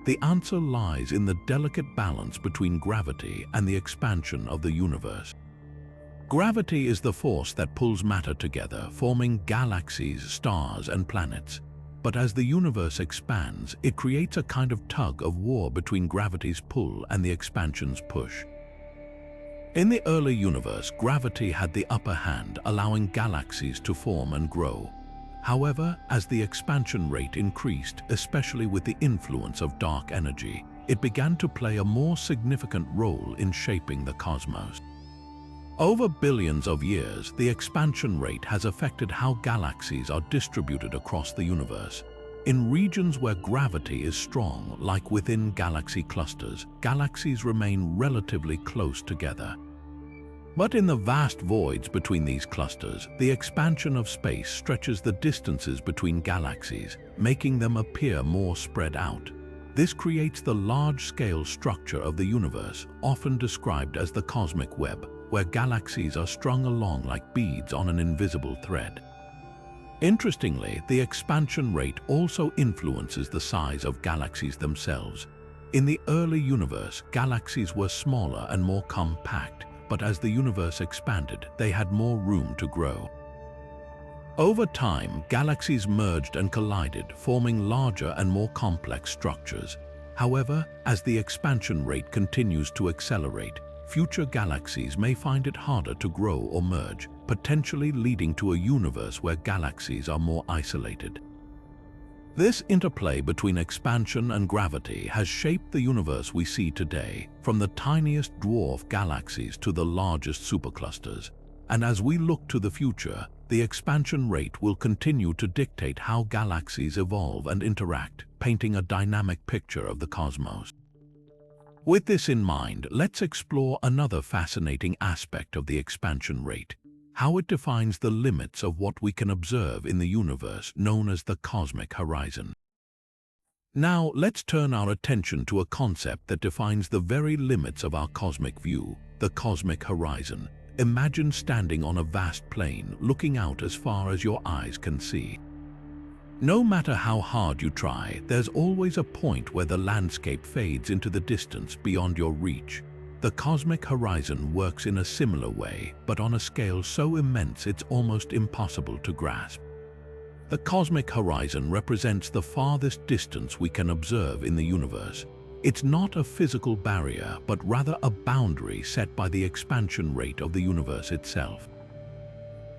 The answer lies in the delicate balance between gravity and the expansion of the universe. Gravity is the force that pulls matter together, forming galaxies, stars, and planets. But as the universe expands, it creates a kind of tug-of-war between gravity's pull and the expansion's push. In the early universe, gravity had the upper hand, allowing galaxies to form and grow. However, as the expansion rate increased, especially with the influence of dark energy, it began to play a more significant role in shaping the cosmos. Over billions of years, the expansion rate has affected how galaxies are distributed across the universe. In regions where gravity is strong, like within galaxy clusters, galaxies remain relatively close together. But in the vast voids between these clusters, the expansion of space stretches the distances between galaxies, making them appear more spread out. This creates the large-scale structure of the universe, often described as the cosmic web, where galaxies are strung along like beads on an invisible thread. Interestingly, the expansion rate also influences the size of galaxies themselves. In the early universe, galaxies were smaller and more compact, but as the universe expanded, they had more room to grow. Over time, galaxies merged and collided, forming larger and more complex structures. However, as the expansion rate continues to accelerate, future galaxies may find it harder to grow or merge, potentially leading to a universe where galaxies are more isolated. This interplay between expansion and gravity has shaped the universe we see today, from the tiniest dwarf galaxies to the largest superclusters. And as we look to the future, the expansion rate will continue to dictate how galaxies evolve and interact, painting a dynamic picture of the cosmos. With this in mind, let's explore another fascinating aspect of the expansion rate: how it defines the limits of what we can observe in the universe, known as the cosmic horizon. Now, let's turn our attention to a concept that defines the very limits of our cosmic view: the cosmic horizon. Imagine standing on a vast plain, looking out as far as your eyes can see. No matter how hard you try, there's always a point where the landscape fades into the distance beyond your reach. The cosmic horizon works in a similar way, but on a scale so immense it's almost impossible to grasp. The cosmic horizon represents the farthest distance we can observe in the universe. It's not a physical barrier, but rather a boundary set by the expansion rate of the universe itself.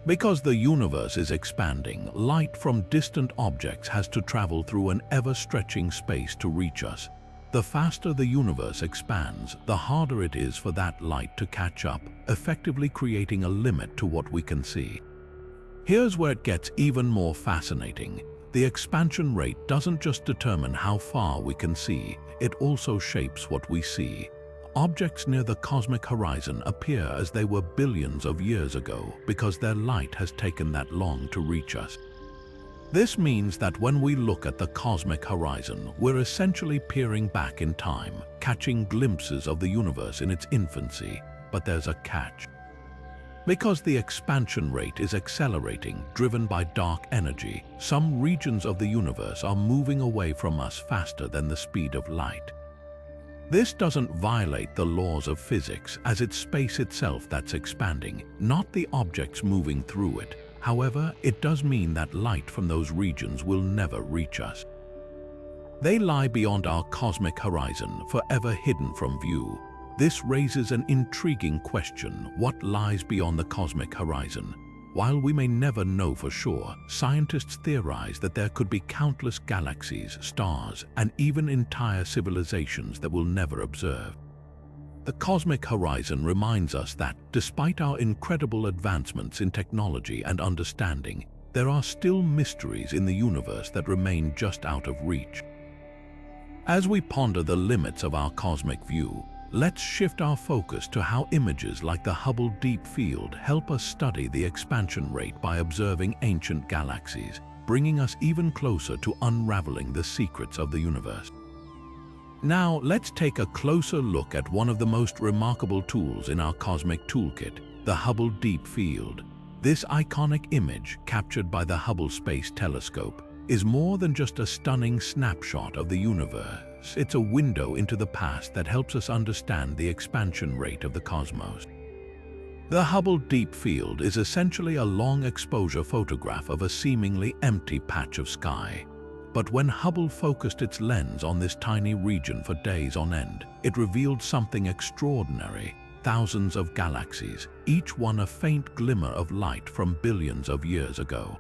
Because the universe is expanding, light from distant objects has to travel through an ever-stretching space to reach us. The faster the universe expands, the harder it is for that light to catch up, effectively creating a limit to what we can see. Here's where it gets even more fascinating. The expansion rate doesn't just determine how far we can see, it also shapes what we see. Objects near the cosmic horizon appear as they were billions of years ago because their light has taken that long to reach us. This means that when we look at the cosmic horizon, we're essentially peering back in time, catching glimpses of the universe in its infancy. But there's a catch. Because the expansion rate is accelerating, driven by dark energy, some regions of the universe are moving away from us faster than the speed of light. This doesn't violate the laws of physics, as it's space itself that's expanding, not the objects moving through it. However, it does mean that light from those regions will never reach us. They lie beyond our cosmic horizon, forever hidden from view. This raises an intriguing question: what lies beyond the cosmic horizon? While we may never know for sure, scientists theorize that there could be countless galaxies, stars, and even entire civilizations that we'll never observe. The cosmic horizon reminds us that, despite our incredible advancements in technology and understanding, there are still mysteries in the universe that remain just out of reach. As we ponder the limits of our cosmic view, let's shift our focus to how images like the Hubble Deep Field help us study the expansion rate by observing ancient galaxies, bringing us even closer to unraveling the secrets of the universe. Now, let's take a closer look at one of the most remarkable tools in our cosmic toolkit, the Hubble Deep Field. This iconic image, captured by the Hubble Space Telescope, is more than just a stunning snapshot of the universe. It's a window into the past that helps us understand the expansion rate of the cosmos. The Hubble Deep Field is essentially a long-exposure photograph of a seemingly empty patch of sky. But when Hubble focused its lens on this tiny region for days on end, it revealed something extraordinary: thousands of galaxies, each one a faint glimmer of light from billions of years ago.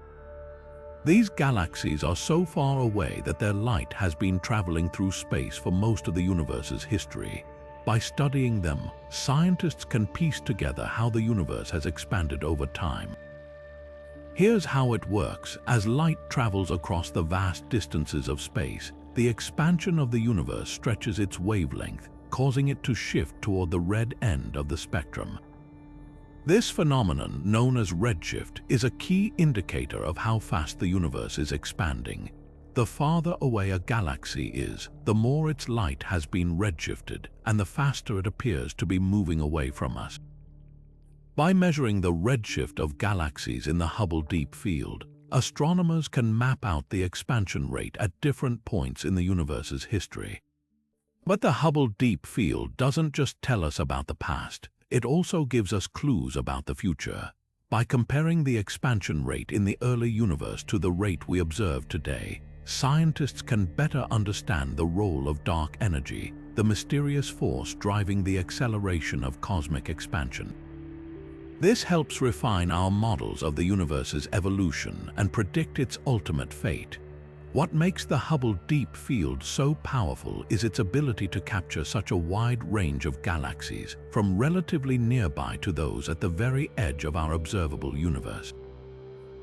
These galaxies are so far away that their light has been traveling through space for most of the universe's history. By studying them, scientists can piece together how the universe has expanded over time. Here's how it works. As light travels across the vast distances of space, the expansion of the universe stretches its wavelength, causing it to shift toward the red end of the spectrum. This phenomenon, known as redshift, is a key indicator of how fast the universe is expanding. The farther away a galaxy is, the more its light has been redshifted, and the faster it appears to be moving away from us. By measuring the redshift of galaxies in the Hubble Deep Field, astronomers can map out the expansion rate at different points in the universe's history. But the Hubble Deep Field doesn't just tell us about the past. It also gives us clues about the future. By comparing the expansion rate in the early universe to the rate we observe today, scientists can better understand the role of dark energy, the mysterious force driving the acceleration of cosmic expansion. This helps refine our models of the universe's evolution and predict its ultimate fate. What makes the Hubble Deep Field so powerful is its ability to capture such a wide range of galaxies, from relatively nearby to those at the very edge of our observable universe.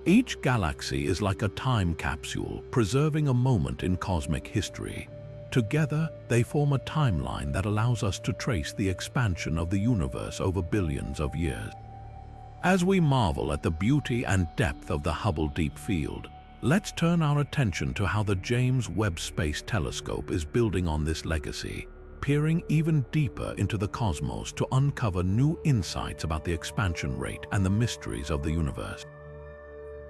Each galaxy is like a time capsule, preserving a moment in cosmic history. Together, they form a timeline that allows us to trace the expansion of the universe over billions of years. As we marvel at the beauty and depth of the Hubble Deep Field, let's turn our attention to how the James Webb Space Telescope is building on this legacy, peering even deeper into the cosmos to uncover new insights about the expansion rate and the mysteries of the universe.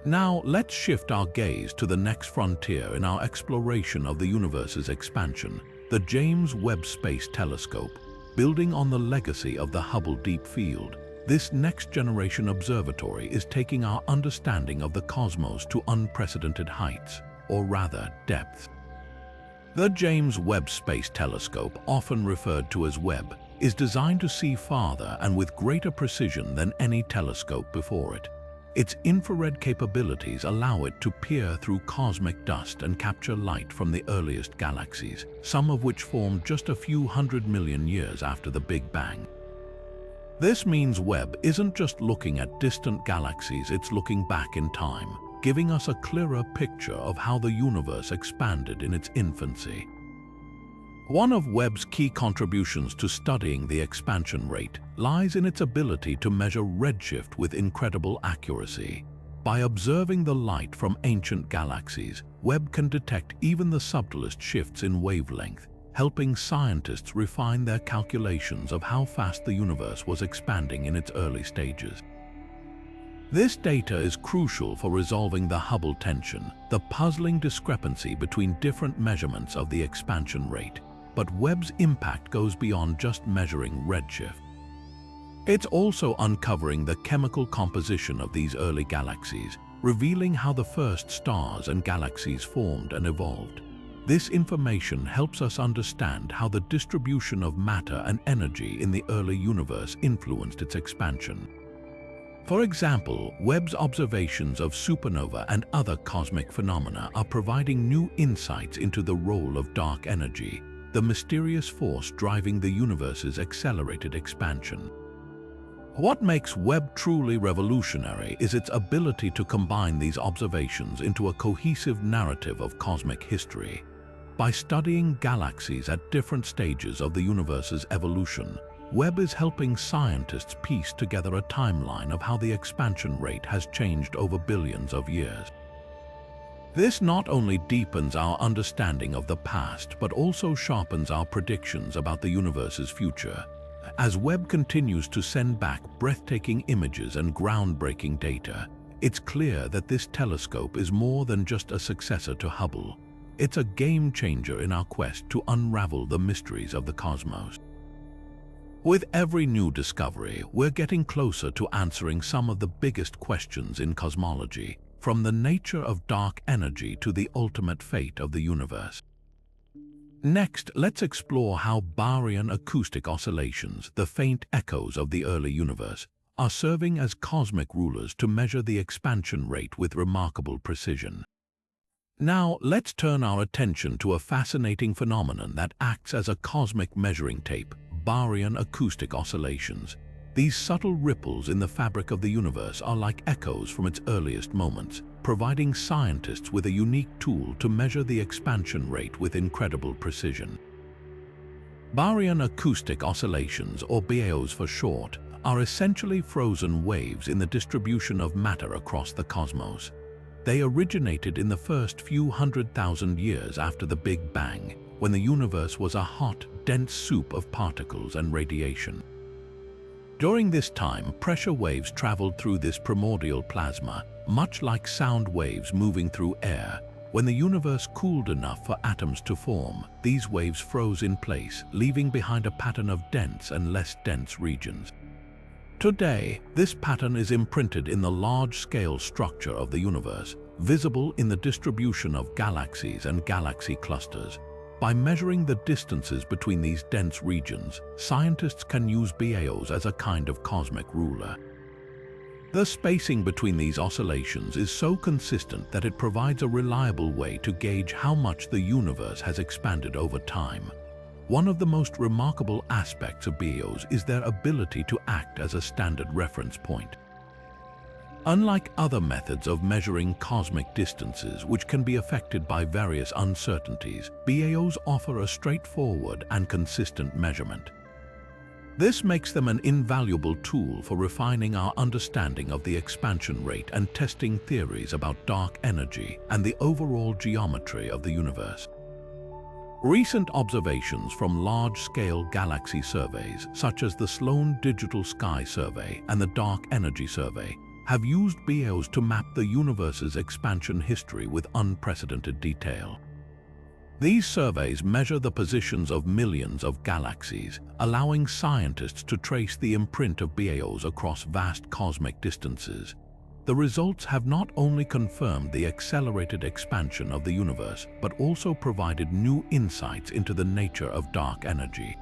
Now, let's shift our gaze to the next frontier in our exploration of the universe's expansion, the James Webb Space Telescope. Building on the legacy of the Hubble Deep Field, this next-generation observatory is taking our understanding of the cosmos to unprecedented heights, or rather, depths. The James Webb Space Telescope, often referred to as Webb, is designed to see farther and with greater precision than any telescope before it. Its infrared capabilities allow it to peer through cosmic dust and capture light from the earliest galaxies, some of which formed just a few 100 million years after the Big Bang. This means Webb isn't just looking at distant galaxies, it's looking back in time, giving us a clearer picture of how the universe expanded in its infancy. One of Webb's key contributions to studying the expansion rate lies in its ability to measure redshift with incredible accuracy. By observing the light from ancient galaxies, Webb can detect even the subtlest shifts in wavelength, helping scientists refine their calculations of how fast the universe was expanding in its early stages. This data is crucial for resolving the Hubble tension, the puzzling discrepancy between different measurements of the expansion rate. But Webb's impact goes beyond just measuring redshift. It's also uncovering the chemical composition of these early galaxies, revealing how the first stars and galaxies formed and evolved. This information helps us understand how the distribution of matter and energy in the early universe influenced its expansion. For example, Webb's observations of supernovae and other cosmic phenomena are providing new insights into the role of dark energy, the mysterious force driving the universe's accelerated expansion. What makes Webb truly revolutionary is its ability to combine these observations into a cohesive narrative of cosmic history. By studying galaxies at different stages of the universe's evolution, Webb is helping scientists piece together a timeline of how the expansion rate has changed over billions of years. This not only deepens our understanding of the past, but also sharpens our predictions about the universe's future. As Webb continues to send back breathtaking images and groundbreaking data, it's clear that this telescope is more than just a successor to Hubble. It's a game-changer in our quest to unravel the mysteries of the cosmos. With every new discovery, we're getting closer to answering some of the biggest questions in cosmology, from the nature of dark energy to the ultimate fate of the universe. Next, let's explore how Baryon acoustic oscillations, the faint echoes of the early universe, are serving as cosmic rulers to measure the expansion rate with remarkable precision. Now, let's turn our attention to a fascinating phenomenon that acts as a cosmic measuring tape: Baryon acoustic oscillations. These subtle ripples in the fabric of the universe are like echoes from its earliest moments, providing scientists with a unique tool to measure the expansion rate with incredible precision. Baryon acoustic oscillations, or BAOs for short, are essentially frozen waves in the distribution of matter across the cosmos. They originated in the first few 100,000 years after the Big Bang, when the universe was a hot, dense soup of particles and radiation. During this time, pressure waves traveled through this primordial plasma, much like sound waves moving through air. When the universe cooled enough for atoms to form, these waves froze in place, leaving behind a pattern of dense and less dense regions. Today, this pattern is imprinted in the large-scale structure of the universe, visible in the distribution of galaxies and galaxy clusters. By measuring the distances between these dense regions, scientists can use BAOs as a kind of cosmic ruler. The spacing between these oscillations is so consistent that it provides a reliable way to gauge how much the universe has expanded over time. One of the most remarkable aspects of BAOs is their ability to act as a standard reference point. Unlike other methods of measuring cosmic distances, which can be affected by various uncertainties, BAOs offer a straightforward and consistent measurement. This makes them an invaluable tool for refining our understanding of the expansion rate and testing theories about dark energy and the overall geometry of the universe. Recent observations from large-scale galaxy surveys, such as the Sloan Digital Sky Survey and the Dark Energy Survey, have used BAOs to map the universe's expansion history with unprecedented detail. These surveys measure the positions of millions of galaxies, allowing scientists to trace the imprint of BAOs across vast cosmic distances. The results have not only confirmed the accelerated expansion of the universe, but also provided new insights into the nature of dark energy.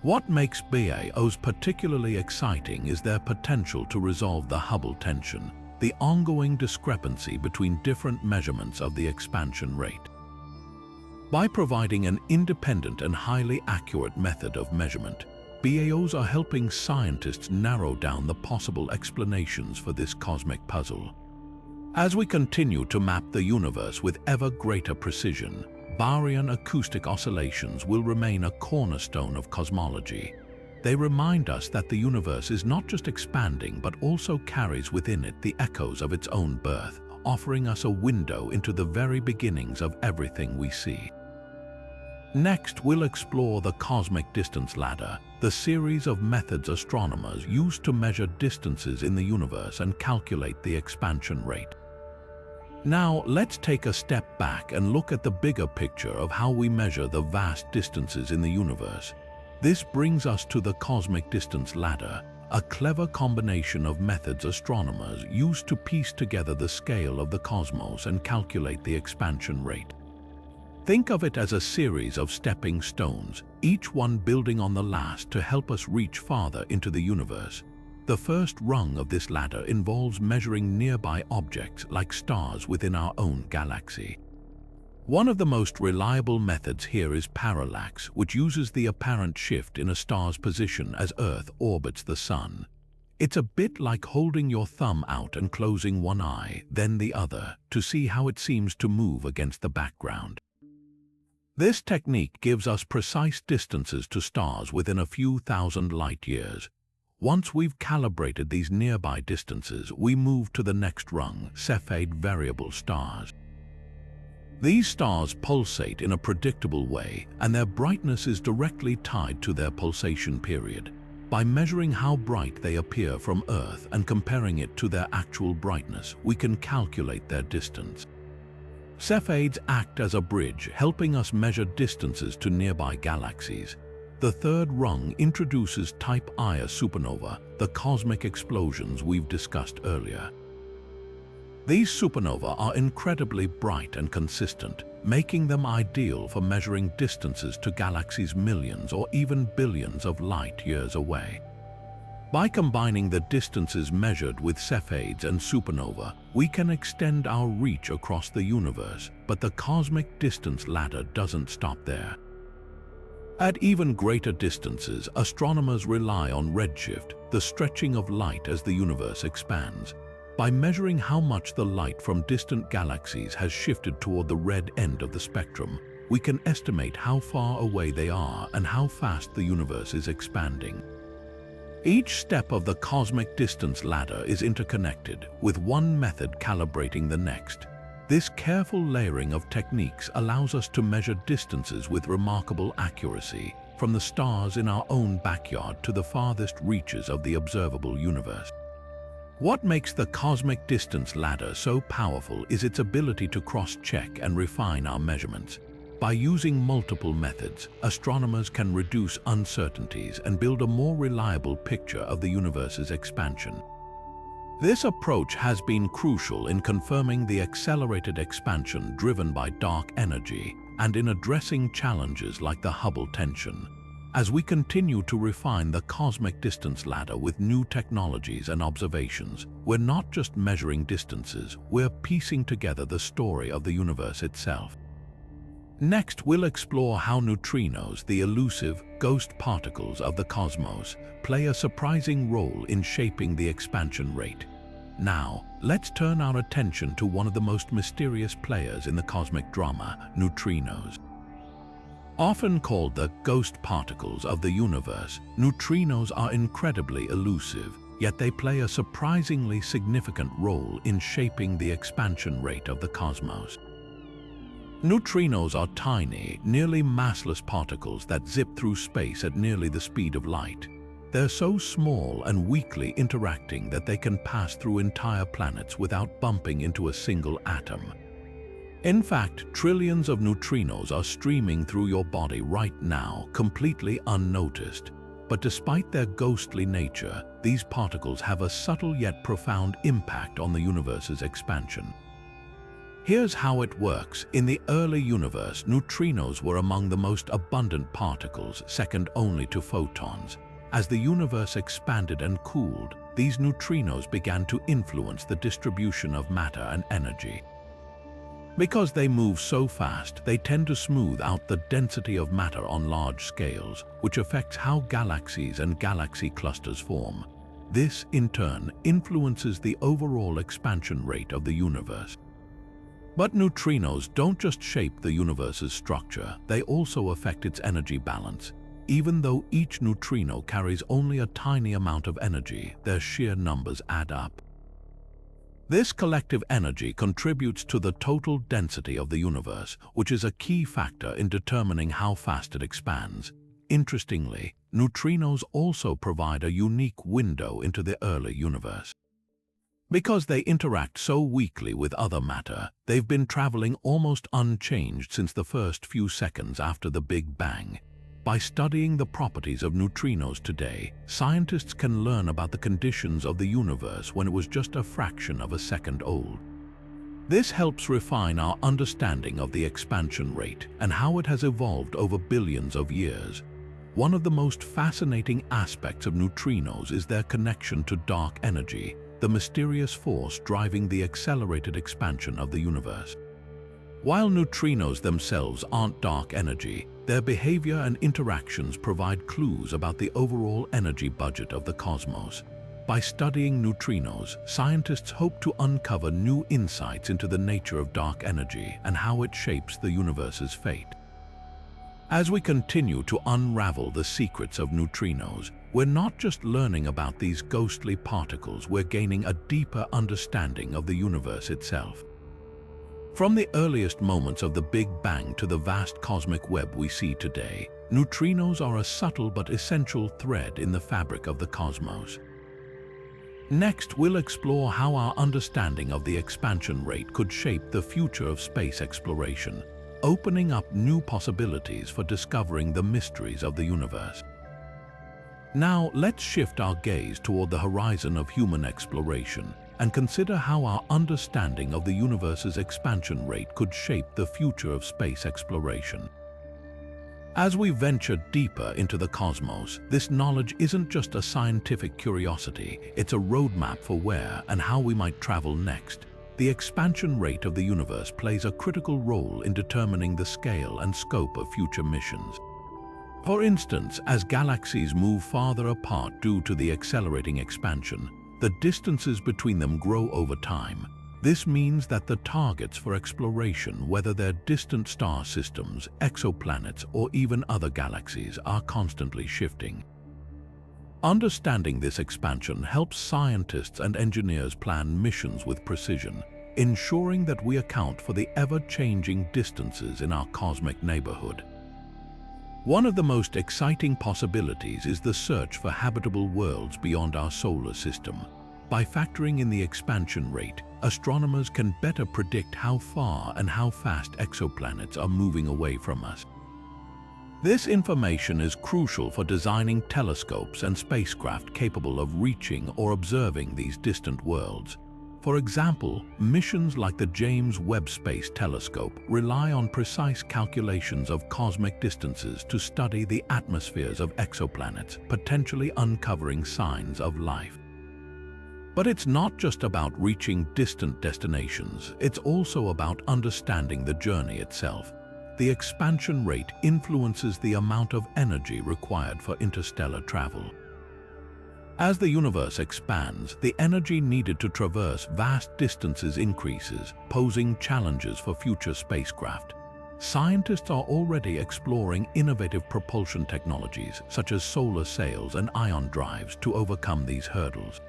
What makes BAOs particularly exciting is their potential to resolve the Hubble tension, the ongoing discrepancy between different measurements of the expansion rate. By providing an independent and highly accurate method of measurement, BAOs are helping scientists narrow down the possible explanations for this cosmic puzzle. As we continue to map the universe with ever greater precision, Baryon acoustic oscillations will remain a cornerstone of cosmology. They remind us that the universe is not just expanding but also carries within it the echoes of its own birth, offering us a window into the very beginnings of everything we see. Next, we'll explore the cosmic distance ladder, the series of methods astronomers use to measure distances in the universe and calculate the expansion rate. Now, let's take a step back and look at the bigger picture of how we measure the vast distances in the universe. This brings us to the cosmic distance ladder, a clever combination of methods astronomers use to piece together the scale of the cosmos and calculate the expansion rate. Think of it as a series of stepping stones, each one building on the last to help us reach farther into the universe. The first rung of this ladder involves measuring nearby objects like stars within our own galaxy. One of the most reliable methods here is parallax, which uses the apparent shift in a star's position as Earth orbits the Sun. It's a bit like holding your thumb out and closing one eye, then the other, to see how it seems to move against the background. This technique gives us precise distances to stars within a few thousand light-years. Once we've calibrated these nearby distances, we move to the next rung, Cepheid variable stars. These stars pulsate in a predictable way, and their brightness is directly tied to their pulsation period. By measuring how bright they appear from Earth and comparing it to their actual brightness, we can calculate their distance. Cepheids act as a bridge, helping us measure distances to nearby galaxies. The third rung introduces Type Ia supernova, the cosmic explosions we've discussed earlier. These supernovae are incredibly bright and consistent, making them ideal for measuring distances to galaxies millions or even billions of light-years away. By combining the distances measured with Cepheids and supernova, we can extend our reach across the universe, but the cosmic distance ladder doesn't stop there. At even greater distances, astronomers rely on redshift, the stretching of light as the universe expands. By measuring how much the light from distant galaxies has shifted toward the red end of the spectrum, we can estimate how far away they are and how fast the universe is expanding. Each step of the cosmic distance ladder is interconnected, with one method calibrating the next. This careful layering of techniques allows us to measure distances with remarkable accuracy, from the stars in our own backyard to the farthest reaches of the observable universe. What makes the cosmic distance ladder so powerful is its ability to cross-check and refine our measurements. By using multiple methods, astronomers can reduce uncertainties and build a more reliable picture of the universe's expansion. This approach has been crucial in confirming the accelerated expansion driven by dark energy and in addressing challenges like the Hubble tension. As we continue to refine the cosmic distance ladder with new technologies and observations, we're not just measuring distances, we're piecing together the story of the universe itself. Next, we'll explore how neutrinos, the elusive, ghost particles of the cosmos, play a surprising role in shaping the expansion rate. Now, let's turn our attention to one of the most mysterious players in the cosmic drama, neutrinos. Often called the ghost particles of the universe, neutrinos are incredibly elusive, yet they play a surprisingly significant role in shaping the expansion rate of the cosmos. Neutrinos are tiny, nearly massless particles that zip through space at nearly the speed of light. They're so small and weakly interacting that they can pass through entire planets without bumping into a single atom. In fact, trillions of neutrinos are streaming through your body right now, completely unnoticed. But despite their ghostly nature, these particles have a subtle yet profound impact on the universe's expansion. Here's how it works. In the early universe, neutrinos were among the most abundant particles, second only to photons. As the universe expanded and cooled, these neutrinos began to influence the distribution of matter and energy. Because they move so fast, they tend to smooth out the density of matter on large scales, which affects how galaxies and galaxy clusters form. This, in turn, influences the overall expansion rate of the universe. But neutrinos don't just shape the universe's structure, they also affect its energy balance. Even though each neutrino carries only a tiny amount of energy, their sheer numbers add up. This collective energy contributes to the total density of the universe, which is a key factor in determining how fast it expands. Interestingly, neutrinos also provide a unique window into the early universe. Because they interact so weakly with other matter, they've been traveling almost unchanged since the first few seconds after the Big Bang. By studying the properties of neutrinos today, scientists can learn about the conditions of the universe when it was just a fraction of a second old. This helps refine our understanding of the expansion rate and how it has evolved over billions of years. One of the most fascinating aspects of neutrinos is their connection to dark energy, the mysterious force driving the accelerated expansion of the universe. While neutrinos themselves aren't dark energy, their behavior and interactions provide clues about the overall energy budget of the cosmos. By studying neutrinos, scientists hope to uncover new insights into the nature of dark energy and how it shapes the universe's fate. As we continue to unravel the secrets of neutrinos, we're not just learning about these ghostly particles, we're gaining a deeper understanding of the universe itself. From the earliest moments of the Big Bang to the vast cosmic web we see today, neutrinos are a subtle but essential thread in the fabric of the cosmos. Next, we'll explore how our understanding of the expansion rate could shape the future of space exploration, opening up new possibilities for discovering the mysteries of the universe. Now, let's shift our gaze toward the horizon of human exploration and consider how our understanding of the universe's expansion rate could shape the future of space exploration. As we venture deeper into the cosmos, this knowledge isn't just a scientific curiosity, it's a roadmap for where and how we might travel next. The expansion rate of the universe plays a critical role in determining the scale and scope of future missions. For instance, as galaxies move farther apart due to the accelerating expansion, the distances between them grow over time. This means that the targets for exploration, whether they're distant star systems, exoplanets, or even other galaxies, are constantly shifting. Understanding this expansion helps scientists and engineers plan missions with precision, ensuring that we account for the ever-changing distances in our cosmic neighborhood. One of the most exciting possibilities is the search for habitable worlds beyond our solar system. By factoring in the expansion rate, astronomers can better predict how far and how fast exoplanets are moving away from us. This information is crucial for designing telescopes and spacecraft capable of reaching or observing these distant worlds. For example, missions like the James Webb Space Telescope rely on precise calculations of cosmic distances to study the atmospheres of exoplanets, potentially uncovering signs of life. But it's not just about reaching distant destinations, it's also about understanding the journey itself. The expansion rate influences the amount of energy required for interstellar travel. As the universe expands, the energy needed to traverse vast distances increases, posing challenges for future spacecraft. Scientists are already exploring innovative propulsion technologies such as solar sails and ion drives to overcome these hurdles.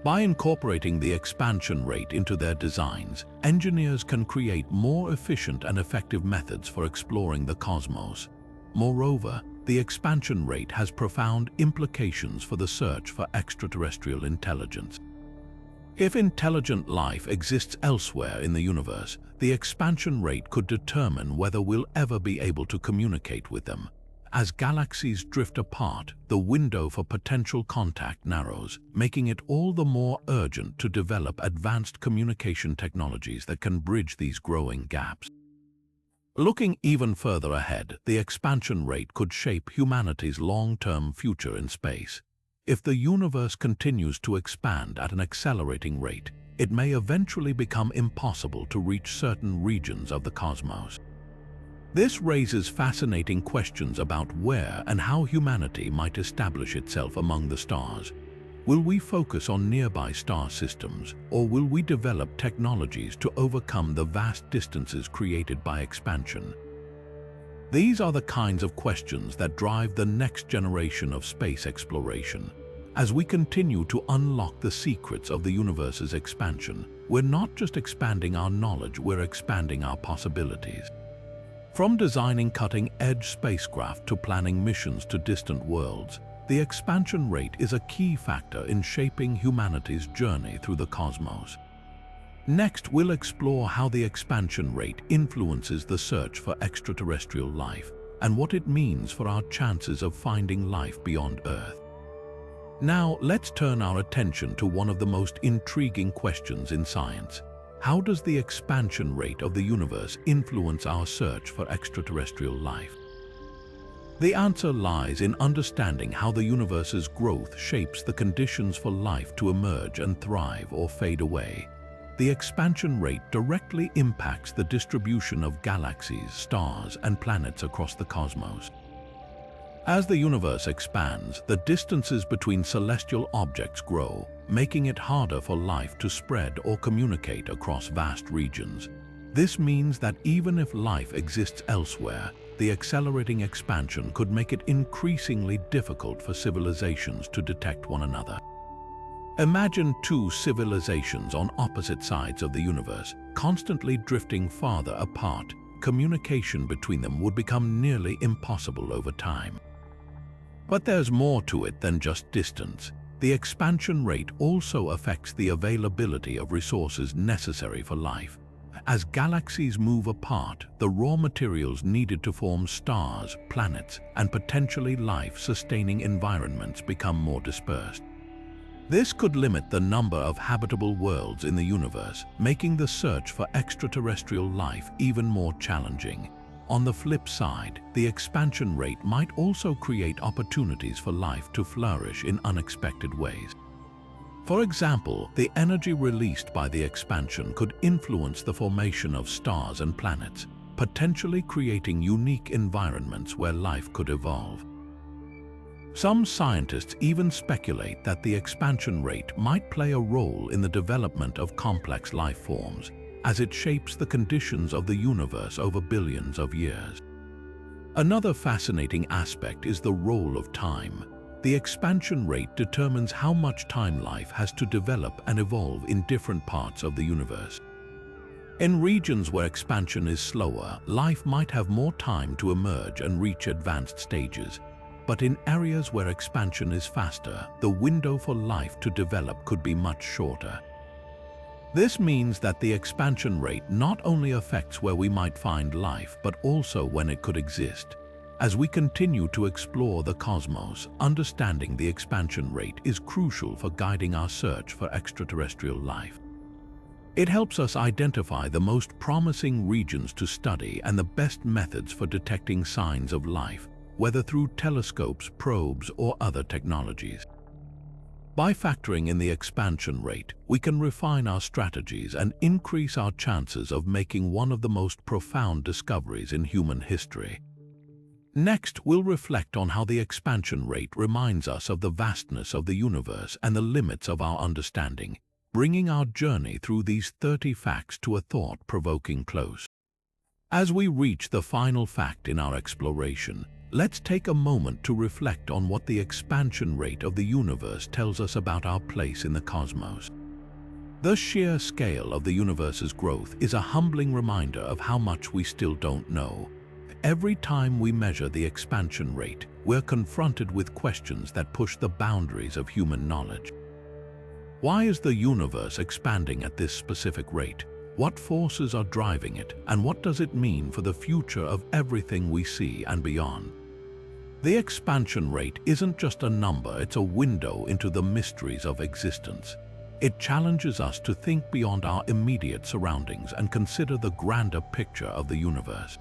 By incorporating the expansion rate into their designs, engineers can create more efficient and effective methods for exploring the cosmos. Moreover, the expansion rate has profound implications for the search for extraterrestrial intelligence. If intelligent life exists elsewhere in the universe, the expansion rate could determine whether we'll ever be able to communicate with them. As galaxies drift apart, the window for potential contact narrows, making it all the more urgent to develop advanced communication technologies that can bridge these growing gaps. Looking even further ahead, the expansion rate could shape humanity's long-term future in space. If the universe continues to expand at an accelerating rate, it may eventually become impossible to reach certain regions of the cosmos. This raises fascinating questions about where and how humanity might establish itself among the stars. Will we focus on nearby star systems, or will we develop technologies to overcome the vast distances created by expansion? These are the kinds of questions that drive the next generation of space exploration. As we continue to unlock the secrets of the universe's expansion, we're not just expanding our knowledge, we're expanding our possibilities. From designing cutting-edge spacecraft to planning missions to distant worlds, the expansion rate is a key factor in shaping humanity's journey through the cosmos. Next, we'll explore how the expansion rate influences the search for extraterrestrial life and what it means for our chances of finding life beyond Earth. Now, let's turn our attention to one of the most intriguing questions in science. How does the expansion rate of the universe influence our search for extraterrestrial life? The answer lies in understanding how the universe's growth shapes the conditions for life to emerge and thrive or fade away. The expansion rate directly impacts the distribution of galaxies, stars, and planets across the cosmos. As the universe expands, the distances between celestial objects grow, making it harder for life to spread or communicate across vast regions. This means that even if life exists elsewhere, the accelerating expansion could make it increasingly difficult for civilizations to detect one another. Imagine two civilizations on opposite sides of the universe, constantly drifting farther apart. Communication between them would become nearly impossible over time. But there's more to it than just distance. The expansion rate also affects the availability of resources necessary for life. As galaxies move apart, the raw materials needed to form stars, planets, and potentially life-sustaining environments become more dispersed. This could limit the number of habitable worlds in the universe, making the search for extraterrestrial life even more challenging. On the flip side, the expansion rate might also create opportunities for life to flourish in unexpected ways. For example, the energy released by the expansion could influence the formation of stars and planets, potentially creating unique environments where life could evolve. Some scientists even speculate that the expansion rate might play a role in the development of complex life forms, as it shapes the conditions of the universe over billions of years. Another fascinating aspect is the role of time. The expansion rate determines how much time life has to develop and evolve in different parts of the universe. In regions where expansion is slower, life might have more time to emerge and reach advanced stages. But in areas where expansion is faster, the window for life to develop could be much shorter. This means that the expansion rate not only affects where we might find life, but also when it could exist. As we continue to explore the cosmos, understanding the expansion rate is crucial for guiding our search for extraterrestrial life. It helps us identify the most promising regions to study and the best methods for detecting signs of life, whether through telescopes, probes, or other technologies. By factoring in the expansion rate, we can refine our strategies and increase our chances of making one of the most profound discoveries in human history. Next, we'll reflect on how the expansion rate reminds us of the vastness of the universe and the limits of our understanding, bringing our journey through these 30 facts to a thought-provoking close. As we reach the final fact in our exploration, let's take a moment to reflect on what the expansion rate of the universe tells us about our place in the cosmos. The sheer scale of the universe's growth is a humbling reminder of how much we still don't know. Every time we measure the expansion rate, we're confronted with questions that push the boundaries of human knowledge. Why is the universe expanding at this specific rate? What forces are driving it, and what does it mean for the future of everything we see and beyond? The expansion rate isn't just a number, it's a window into the mysteries of existence. It challenges us to think beyond our immediate surroundings and consider the grander picture of the universe.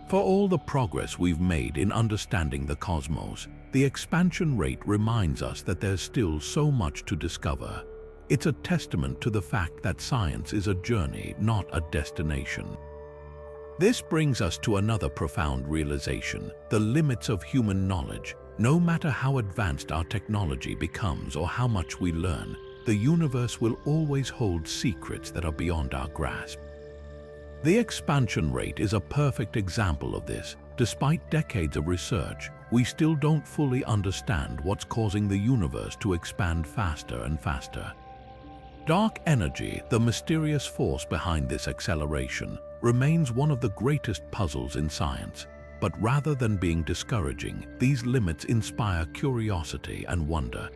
For all the progress we've made in understanding the cosmos, the expansion rate reminds us that there's still so much to discover. It's a testament to the fact that science is a journey, not a destination. This brings us to another profound realization: the limits of human knowledge. No matter how advanced our technology becomes or how much we learn, the universe will always hold secrets that are beyond our grasp. The expansion rate is a perfect example of this. Despite decades of research, we still don't fully understand what's causing the universe to expand faster and faster. Dark energy, the mysterious force behind this acceleration, remains one of the greatest puzzles in science. But rather than being discouraging, these limits inspire curiosity and wonder.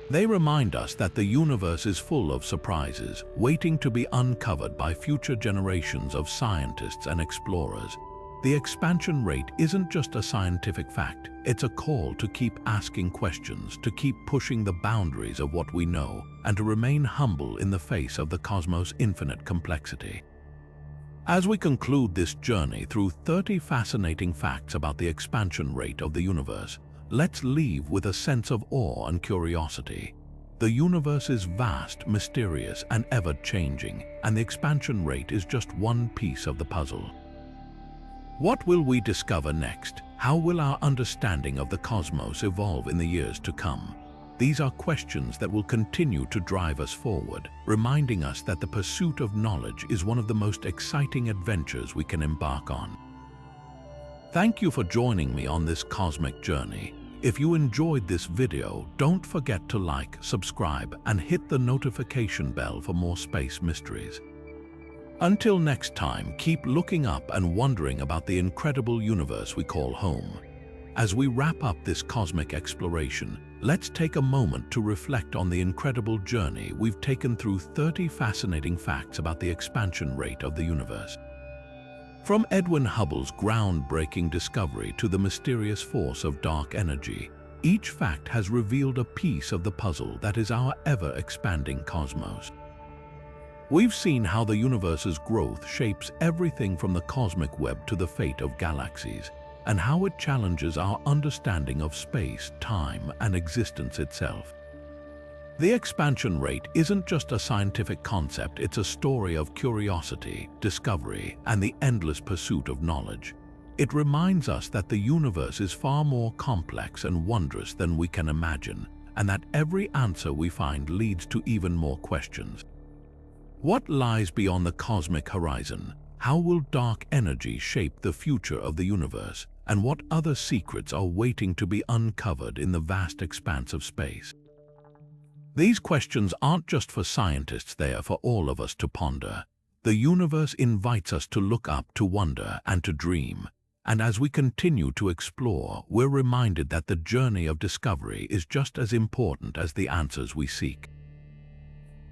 They remind us that the universe is full of surprises, waiting to be uncovered by future generations of scientists and explorers. The expansion rate isn't just a scientific fact, it's a call to keep asking questions, to keep pushing the boundaries of what we know, and to remain humble in the face of the cosmos' infinite complexity. As we conclude this journey through 30 fascinating facts about the expansion rate of the universe, let's leave with a sense of awe and curiosity. The universe is vast, mysterious, and ever-changing, and the expansion rate is just one piece of the puzzle. What will we discover next? How will our understanding of the cosmos evolve in the years to come? These are questions that will continue to drive us forward, reminding us that the pursuit of knowledge is one of the most exciting adventures we can embark on. Thank you for joining me on this cosmic journey. If you enjoyed this video, don't forget to like, subscribe, and hit the notification bell for more space mysteries. Until next time, keep looking up and wondering about the incredible universe we call home. As we wrap up this cosmic exploration, let's take a moment to reflect on the incredible journey we've taken through 30 fascinating facts about the expansion rate of the universe. From Edwin Hubble's groundbreaking discovery to the mysterious force of dark energy, each fact has revealed a piece of the puzzle that is our ever-expanding cosmos. We've seen how the universe's growth shapes everything from the cosmic web to the fate of galaxies, and how it challenges our understanding of space, time, and existence itself. The expansion rate isn't just a scientific concept, it's a story of curiosity, discovery, and the endless pursuit of knowledge. It reminds us that the universe is far more complex and wondrous than we can imagine, and that every answer we find leads to even more questions. What lies beyond the cosmic horizon? How will dark energy shape the future of the universe? And what other secrets are waiting to be uncovered in the vast expanse of space? These questions aren't just for scientists, they are for all of us to ponder. The universe invites us to look up, to wonder, and to dream. And as we continue to explore, we're reminded that the journey of discovery is just as important as the answers we seek.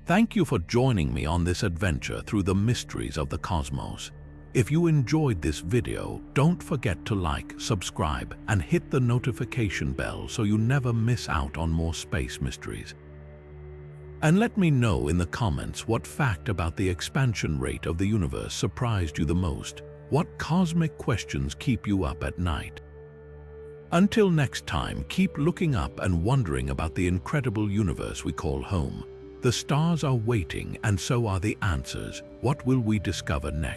Thank you for joining me on this adventure through the mysteries of the cosmos. If you enjoyed this video, don't forget to like, subscribe, and hit the notification bell so you never miss out on more space mysteries. And let me know in the comments what fact about the expansion rate of the universe surprised you the most. What cosmic questions keep you up at night? Until next time, keep looking up and wondering about the incredible universe we call home. The stars are waiting, and so are the answers. What will we discover next?